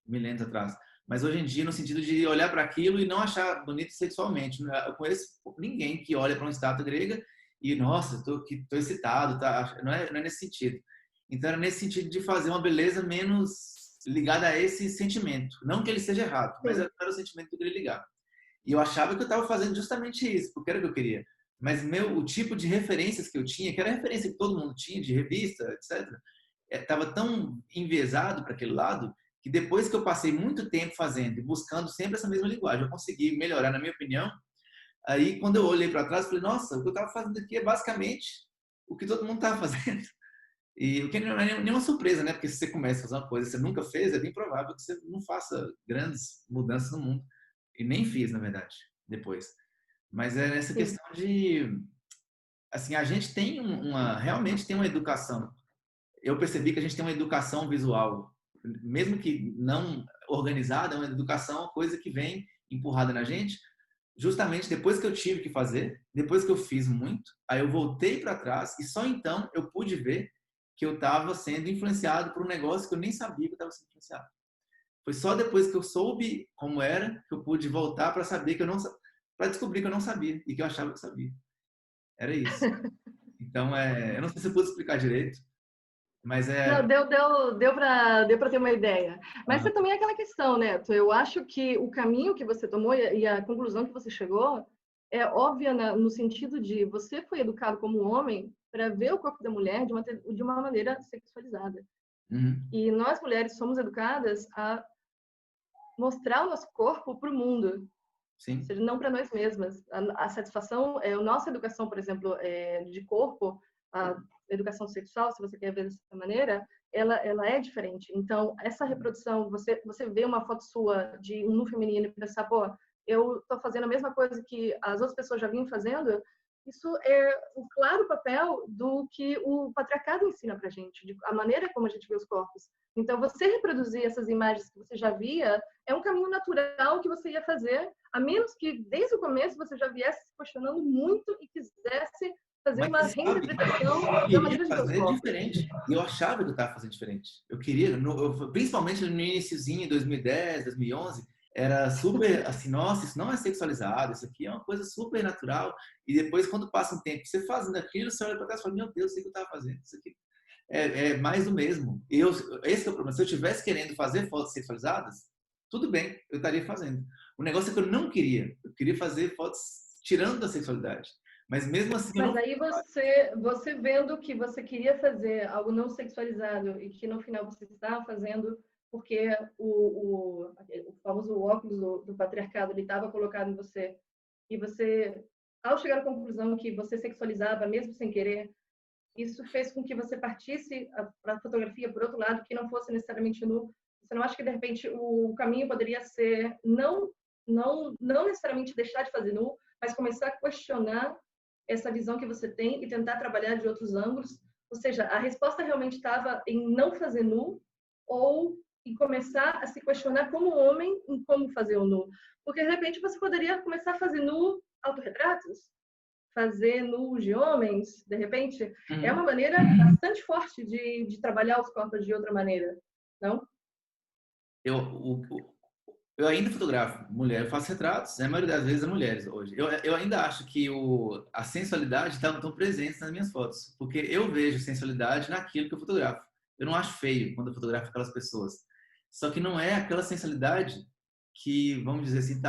milênios atrás. Mas hoje em dia, no sentido de olhar para aquilo e não achar bonito sexualmente. Eu conheço ninguém que olha para uma estátua grega e, nossa, estou excitado, tá? Não é nesse sentido. Então, era nesse sentido de fazer uma beleza menos ligada a esse sentimento. Não que ele seja errado, mas Sim. era o sentimento que eu queria ligar. E eu achava que eu estava fazendo justamente isso, porque era o que eu queria. Mas o tipo de referências que eu tinha, que era a referência que todo mundo tinha, de revista, etc., estava tão enviesado para aquele lado que depois que eu passei muito tempo fazendo e buscando sempre essa mesma linguagem, eu consegui melhorar, na minha opinião. Aí, quando eu olhei para trás, eu falei, nossa, o que eu estava fazendo aqui é basicamente o que todo mundo estava fazendo. E o que não é nenhuma surpresa, né? Porque se você começa a fazer uma coisa que você nunca fez, é bem provável que você não faça grandes mudanças no mundo. E nem fiz, na verdade, depois. Mas é nessa Sim. questão de, assim, a gente tem realmente tem uma educação. Eu percebi que a gente tem uma educação visual, mesmo que não organizada, é uma educação, uma coisa que vem empurrada na gente, justamente depois que eu tive que fazer, depois que eu fiz muito, aí eu voltei para trás e só então eu pude ver que eu estava sendo influenciado por um negócio que eu nem sabia que eu estava sendo influenciado. Foi só depois que eu soube como era que eu pude voltar para saber que eu não para descobrir que eu não sabia e que eu achava que sabia. Era isso. Então, eu não sei se eu pude explicar direito, mas Não, deu para ter uma ideia. Mas ah, você também é aquela questão, né? Eu acho que o caminho que você tomou e a conclusão que você chegou é óbvia no sentido de você foi educado como homem para ver o corpo da mulher de uma maneira sexualizada. uhum, E nós mulheres somos educadas a mostrar o nosso corpo para o mundo, ou sim, seja, não para nós mesmas. A satisfação, a nossa educação, por exemplo, de corpo, a educação sexual, se você quer ver dessa maneira, ela é diferente. Então, essa reprodução, você vê uma foto sua de um nu feminino e pensar, pô, eu estou fazendo a mesma coisa que as outras pessoas já vinham fazendo, isso é o claro papel do que o patriarcado ensina pra gente, a maneira como a gente vê os corpos. Então, você reproduzir essas imagens que você já via é um caminho natural que você ia fazer, a menos que desde o começo você já viesse se questionando muito e quisesse fazer mas uma você sabe, reinterpretação eu da queria maneira de ver os fazer corpos. diferente. E eu achava que eu estava fazendo diferente. Eu queria, principalmente no iníciozinho, 2010, 2011, era super assim, nossa, isso não é sexualizado, isso aqui é uma coisa super natural. E depois, quando passa um tempo, você fazendo aquilo, você olha para trás e fala, meu Deus, o que eu estava fazendo? Isso aqui é mais do mesmo. Esse é o problema. Se eu estivesse querendo fazer fotos sexualizadas, tudo bem, eu estaria fazendo. O negócio é que eu não queria. Eu queria fazer fotos tirando da sexualidade. Mas mesmo assim, eu Mas não. aí você vendo que você queria fazer algo não sexualizado e que no final você estava fazendo porque o famoso óculos do patriarcado ele estava colocado em você e você ao chegar à conclusão que você sexualizava, mesmo sem querer, isso fez com que você partisse para a fotografia por outro lado, que não fosse necessariamente nu? Você não acha que, de repente, o caminho poderia ser não necessariamente deixar de fazer nu, mas começar a questionar essa visão que você tem e tentar trabalhar de outros ângulos? Ou seja, a resposta realmente estava em não fazer nu ou em começar a se questionar como homem em como fazer o nu? Porque, de repente, você poderia começar a fazer nu autorretratos, fazer nus de homens, de repente. É uma maneira bastante forte de trabalhar os corpos de outra maneira, não? Eu ainda fotografo mulher, eu faço retratos, né? A maioria das vezes é mulheres hoje. Eu ainda acho que a sensualidade está tão presente nas minhas fotos, porque eu vejo sensualidade naquilo que eu fotografo. Eu não acho feio quando eu fotografo aquelas pessoas. Só que não é aquela sensualidade que, vamos dizer assim,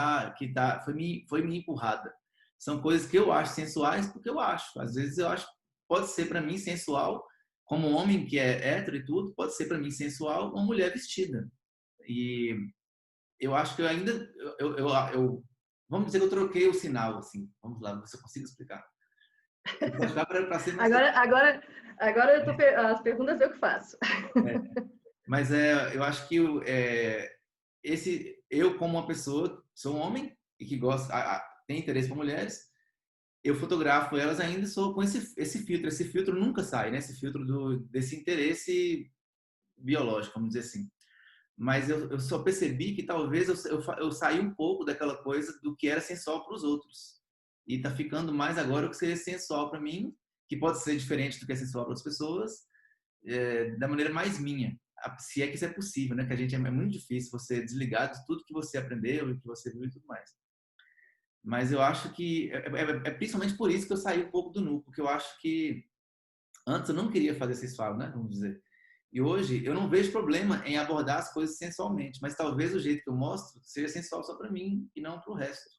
foi me empurrada. São coisas que eu acho sensuais porque eu acho. Às vezes eu acho, pode ser para mim sensual, como um homem que é hétero e tudo, pode ser para mim sensual uma mulher vestida. E eu acho que eu ainda vamos dizer que eu troquei o sinal assim. Vamos lá, ver se eu consigo explicar. Para ser mais agora as perguntas eu que faço. mas eu acho que eu como uma pessoa sou um homem e que gosta tem interesse por mulheres, eu fotografo elas ainda sou com esse filtro nunca sai, né? Esse filtro desse interesse biológico, vamos dizer assim. Mas eu só percebi que talvez eu saí um pouco daquela coisa do que era sensual para os outros. E tá ficando mais agora o que seria sensual para mim, que pode ser diferente do que é sensual para outras pessoas, da maneira mais minha. Se é que isso é possível, né? Que a gente é muito difícil você desligar de tudo que você aprendeu e que você viu e tudo mais. Mas eu acho que é principalmente por isso que eu saí um pouco do nu, porque eu acho que antes eu não queria fazer sensual, né? Vamos dizer. E hoje eu não vejo problema em abordar as coisas sensualmente, mas talvez o jeito que eu mostro seja sensual só para mim e não para o resto.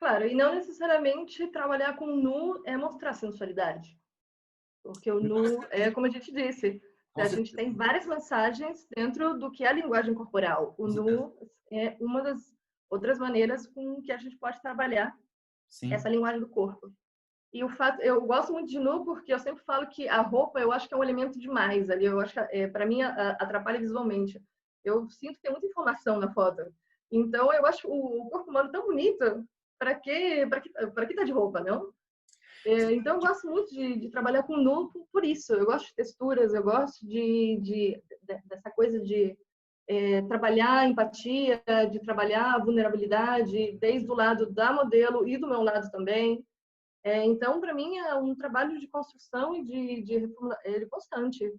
Claro, e não necessariamente trabalhar com nu é mostrar sensualidade. Porque o nu é, como a gente disse, a gente tem várias mensagens dentro do que é a linguagem corporal. O nu é uma das outras maneiras com que a gente pode trabalhar essa linguagem do corpo. E o fato, eu gosto muito de nu porque eu sempre falo que a roupa, eu acho que é um elemento demais ali. Eu acho que para mim atrapalha visualmente. Eu sinto que tem muita informação na foto. Então eu acho o corpo humano tão bonito. Para que tá de roupa, não? Então eu gosto muito de trabalhar com nu por isso. Eu gosto de texturas, eu gosto dessa coisa de trabalhar a empatia, de trabalhar a vulnerabilidade, desde o lado da modelo e do meu lado também. Então, para mim, é um trabalho de construção e de constante.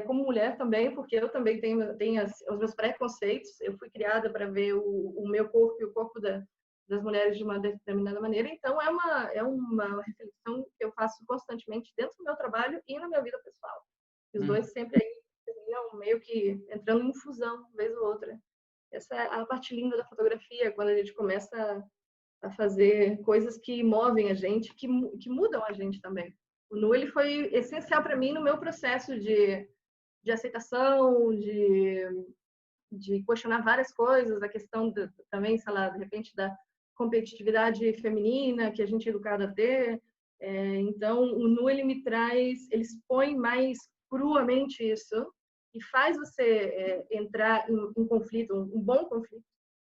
Como mulher também, porque eu também tenho os meus preconceitos. Eu fui criada para ver o meu corpo e o corpo das mulheres de uma determinada maneira. Então, é uma reflexão que eu faço constantemente dentro do meu trabalho e na minha vida pessoal. Os dois sempre aí terminam meio que entrando em fusão, vez ou outra. Essa é a parte linda da fotografia, quando a gente começa a fazer coisas que movem a gente, que mudam a gente também. O nu ele foi essencial para mim no meu processo de aceitação, de questionar várias coisas, a questão também, sei lá, de repente da competitividade feminina que a gente é educada a ter. Então, o nu ele ele expõe mais cruamente isso e faz você entrar em conflito, um bom conflito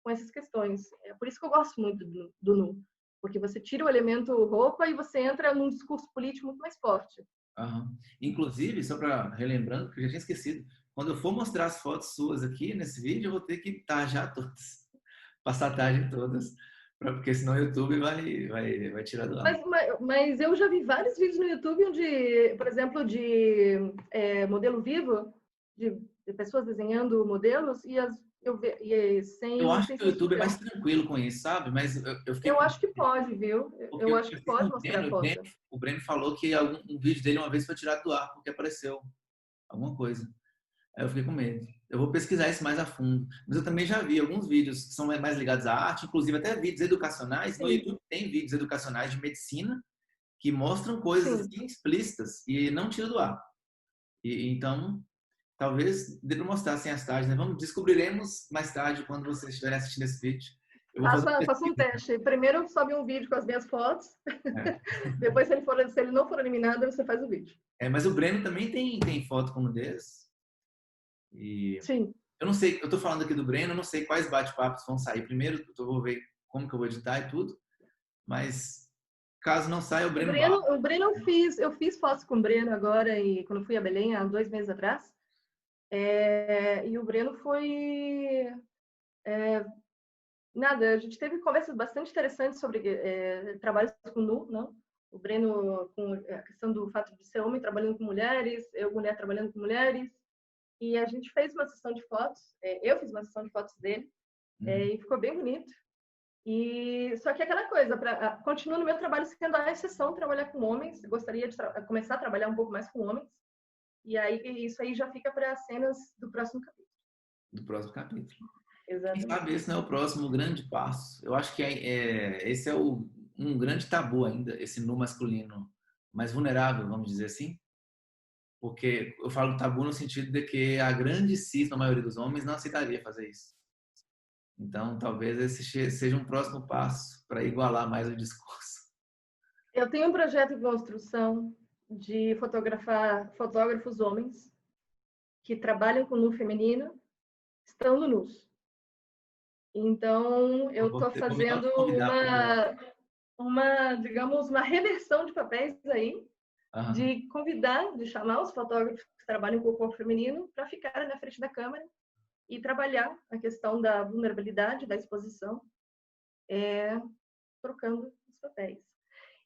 com essas questões. É por isso que eu gosto muito do nu, porque você tira o elemento roupa e você entra num discurso político muito mais forte. Uhum. Inclusive, só para relembrando, que eu já tinha esquecido, quando eu for mostrar as fotos suas aqui nesse vídeo, eu vou ter que tajar todas, passar a tarde em todas, porque senão o YouTube vai tirar do ar. Mas eu já vi vários vídeos no YouTube onde, por exemplo, de modelo vivo, de pessoas desenhando modelos Eu acho sem que o YouTube é censura. mais tranquilo com isso, sabe? Mas eu fiquei Eu com acho que pode, viu? porque Eu eu acho que fiz com pode mostrar foto. O Breno falou que um vídeo dele uma vez foi tirado do ar porque apareceu alguma coisa. Aí eu fiquei com medo. Eu vou pesquisar isso mais a fundo. Mas eu também já vi alguns vídeos que são mais ligados à arte, inclusive até vídeos educacionais. No YouTube tem vídeos educacionais de medicina que mostram coisas assim, explícitas e não tira do ar. Então, talvez dê para mostrar sem as tardes, né? Descobriremos mais tarde quando vocês estiverem assistindo esse vídeo. Eu vou fazer uma Faça um pesquisa. teste. Primeiro sobe um vídeo com as minhas fotos. Depois, se ele não for eliminado, você faz o vídeo. Mas o Breno também tem foto com nudez. E Sim. eu não sei, eu tô falando aqui do Breno, eu não sei quais bate-papos vão sair primeiro, eu vou ver como que eu vou editar e tudo. Mas caso não saia, o Breno Barros. O Breno eu fiz fotos com o Breno agora, e quando fui a Belém, há 2 meses atrás. E o Breno foi... Nada, a gente teve conversas bastante interessantes sobre trabalhos com nu, não? O Breno com a questão do fato de ser homem trabalhando com mulheres, eu mulher trabalhando com mulheres. E a gente fez uma sessão de fotos, eu fiz uma sessão de fotos dele, e ficou bem bonito. E só que aquela coisa, continua no meu trabalho sendo a exceção trabalhar com homens. Eu gostaria de começar a trabalhar um pouco mais com homens. E aí isso aí já fica para as cenas do próximo capítulo. Do próximo capítulo. Quem Exatamente. sabe esse não é o próximo grande passo. Eu acho que esse é um grande tabu ainda, esse nu masculino mais vulnerável, vamos dizer assim. Porque eu falo tabu no sentido de que a grandíssima maioria dos homens não aceitaria fazer isso. Então, talvez esse seja um próximo passo para igualar mais o discurso. Eu tenho um projeto em construção de fotografar fotógrafos homens que trabalham com nu feminino, estando nus. Então, eu estou Vou me fazendo convidar para. digamos, uma reversão de papéis aí, Aham. de convidar, de chamar os fotógrafos que trabalham com o corpo feminino para ficarem na frente da câmera e trabalhar a questão da vulnerabilidade, da exposição, trocando os papéis.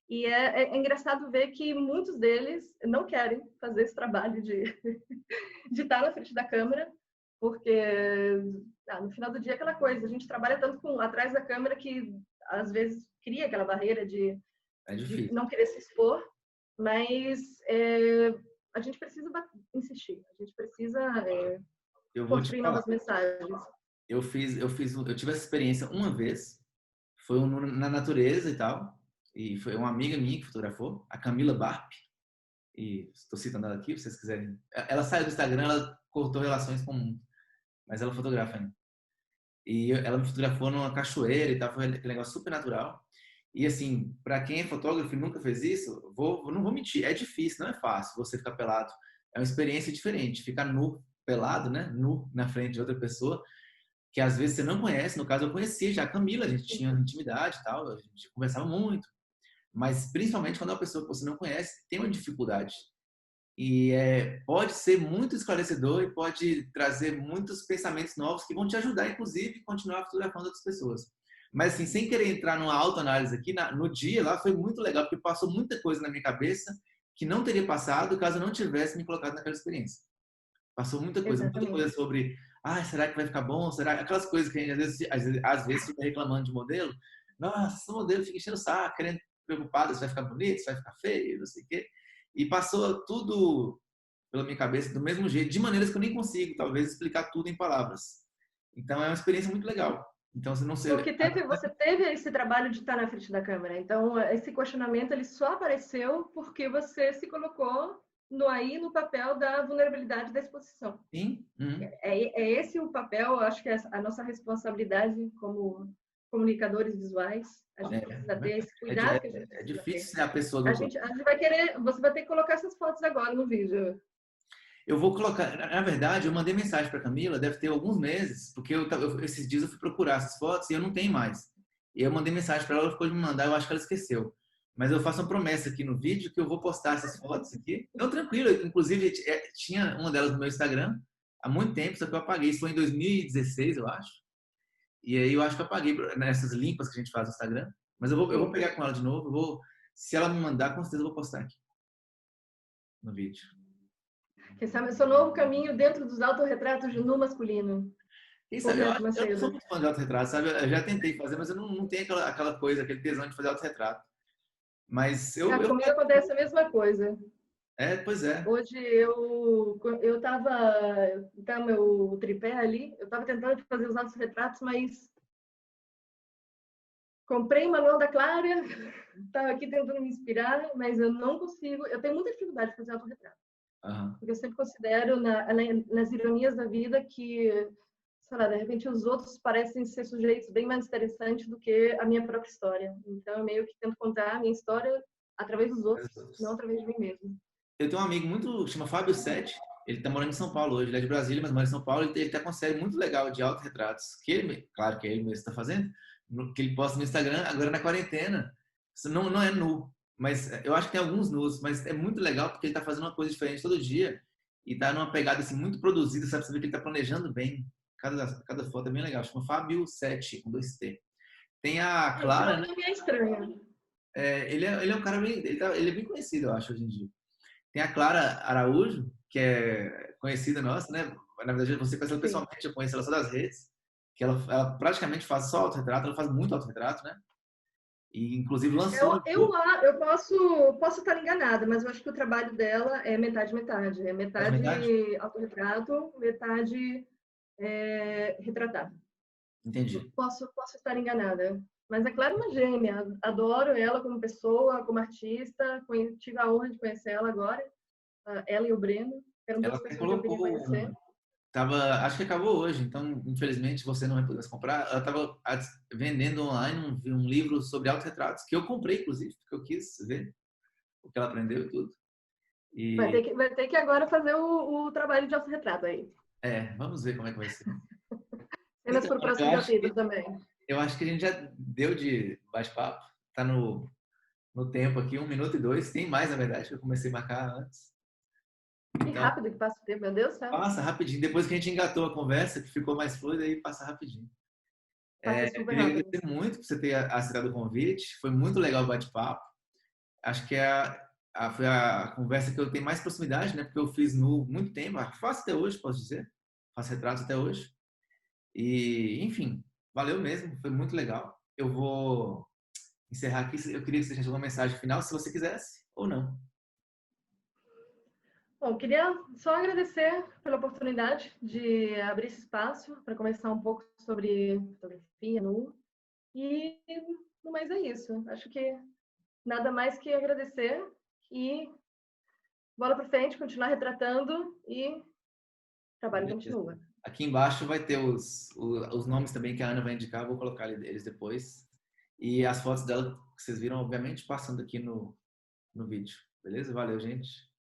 E é engraçado ver que muitos deles não querem fazer esse trabalho de estar na frente da câmera, porque no final do dia é aquela coisa, a gente trabalha tanto atrás da câmera que às vezes cria aquela barreira de Difícil. não querer se expor, mas a gente precisa insistir, a gente precisa Eu vou te construir falar. novas mensagens. Eu tive essa experiência uma vez. Foi na natureza e tal. E foi uma amiga minha que fotografou, a Camila Barp. E estou citando ela aqui, se vocês quiserem. Ela saiu do Instagram, ela cortou relações com o mundo, mas ela fotografa ainda. E ela me fotografou numa cachoeira e tal, foi aquele negócio super natural. E assim, para quem é fotógrafo e nunca fez isso, não vou mentir, é difícil, não é fácil você ficar pelado. É uma experiência diferente, ficar nu, pelado, né? Nu na frente de outra pessoa, que às vezes você não conhece. No caso, eu conhecia já a Camila, a gente tinha intimidade e tal, a gente conversava muito. Mas principalmente quando é uma pessoa que você não conhece, tem uma dificuldade. E pode ser muito esclarecedor e pode trazer muitos pensamentos novos que vão te ajudar, inclusive, a continuar fotografando outras pessoas. Mas, assim, sem querer entrar numa autoanálise aqui, no dia lá foi muito legal, porque passou muita coisa na minha cabeça que não teria passado caso eu não tivesse me colocado naquela experiência. Passou muita coisa Exatamente. sobre, será que vai ficar bom? Será? Aquelas coisas que a gente às vezes fica reclamando de modelo. Nossa, esse modelo fica enchendo o saco, querendo, preocupado se vai ficar bonito, se vai ficar feio, não sei o quê. E passou tudo pela minha cabeça do mesmo jeito, de maneiras que eu nem consigo, talvez, explicar tudo em palavras. Então, é uma experiência muito legal. Então, você não sei. Porque você teve esse trabalho de estar na frente da câmera. Então, esse questionamento ele só apareceu porque você se colocou no papel da vulnerabilidade da exposição. Sim. Uhum. É esse o papel, acho que é a nossa responsabilidade como comunicadores visuais. A gente precisa ter esse cuidado que a gente É precisa ter. difícil ser a pessoa do outro. A gente vai querer, você vai ter que colocar essas fotos agora no vídeo. Eu vou colocar, na verdade, eu mandei mensagem para Camila, deve ter alguns meses, porque esses dias eu fui procurar essas fotos e eu não tenho mais. E eu mandei mensagem para ela, ela ficou de me mandar, eu acho que ela esqueceu. Mas eu faço uma promessa aqui no vídeo que eu vou postar essas fotos aqui. Não, tranquilo, inclusive tinha uma delas no meu Instagram há muito tempo, só que eu apaguei. Isso foi em 2016, eu acho. E aí eu acho que eu apaguei nessas limpas que a gente faz no Instagram. Mas eu vou Sim. pegar com ela de novo, se ela me mandar, com certeza eu vou postar aqui no vídeo. Quem sabe esse é o novo caminho dentro dos autorretratos de nu masculino. Quem Com sabe, Bento eu não sou Macedo. muito fã de autorretrato, sabe? Eu já tentei fazer, mas eu não tenho aquela coisa, aquele tesão de fazer autorretrato. Mas Comigo acontece a mesma coisa. pois é. Hoje eu tava tá meu tripé ali, eu tava tentando fazer os autorretratos, mas comprei uma manual da Clara, tava aqui tentando me inspirar, mas eu não consigo, eu tenho muita dificuldade de fazer autorretrato. Uhum. Porque eu sempre considero nas ironias da vida que sei lá, de repente os outros parecem ser sujeitos bem mais interessantes do que a minha própria história. Então, eu meio que tento contar a minha história através dos outros, não através de mim mesmo. Eu tenho um amigo muito, chama Fábio Sete, ele tá morando em São Paulo hoje, ele é de Brasília, mas mora em São Paulo, ele tá com uma série muito legal de autorretratos, que ele, claro que é ele mesmo está fazendo, que ele posta no Instagram, agora na quarentena. Isso não é nu, mas eu acho que tem alguns nus, mas é muito legal porque ele tá fazendo uma coisa diferente todo dia e tá numa pegada assim muito produzida, sabe? Você vê que ele tá planejando bem. Cada foto é bem legal. Chama Fábio Sete, com 2T. Tem a Esse Clara, né? nome é estranho. Ele é um cara bem, ele é bem conhecido, eu acho, hoje em dia. Tem a Clara Araújo, que é conhecida nossa, né? Na verdade, você conhece ela Sim. pessoalmente, eu conheço ela só das redes, que ela praticamente faz só autorretrato, ela faz muito autorretrato, né? E inclusive lançou um Eu, book, eu posso estar enganada, mas eu acho que o trabalho dela é metade-metade. É faz metade? metade autorretrato, metade retratar. Entendi. Posso estar enganada. Mas é claro, uma gêmea. Adoro ela como pessoa, como artista. Tive a honra de conhecer ela agora. Ela e o Breno. Eram Ela duas até pessoas que eu queria colocou, conhecer. acho que acabou hoje, então infelizmente você não vai poder comprar. Ela estava vendendo online um livro sobre autorretratos, que eu comprei, inclusive, porque eu quis ver o que ela aprendeu e tudo. E Vai ter que agora fazer o trabalho de autorretrato aí. vamos ver como é que vai ser. Cenas Então, para o próximo capítulo também. eu acho que a gente já deu de bate-papo. Tá no tempo aqui, 1 minuto e 2. Tem mais, na verdade, que eu comecei a marcar antes. Que Então, rápido que passa o tempo, meu Deus do céu. passa rapidinho. Depois que a gente engatou a conversa, que ficou mais fluida, aí passa rapidinho. Passa Eu super queria rápido. agradecer muito por você ter aceitado o convite. Foi muito legal o bate-papo. Acho que foi a conversa que eu tenho mais proximidade, né? Porque eu fiz no muito tempo. Faço até hoje, posso dizer. Faço retratos até hoje. E, enfim, valeu mesmo. Foi muito legal. Eu vou encerrar aqui. Eu queria que você deixasse uma mensagem final, se você quisesse, ou não. Bom, queria só agradecer pela oportunidade de abrir esse espaço para conversar um pouco sobre fotografia nu. E no mais é isso. Acho que nada mais que agradecer e bola para frente, continuar retratando e o trabalho Beleza. continua. Aqui embaixo vai ter os nomes também que a Ana vai indicar. Eu vou colocar eles depois. E as fotos dela que vocês viram, obviamente, passando aqui no vídeo. Beleza? Valeu, gente.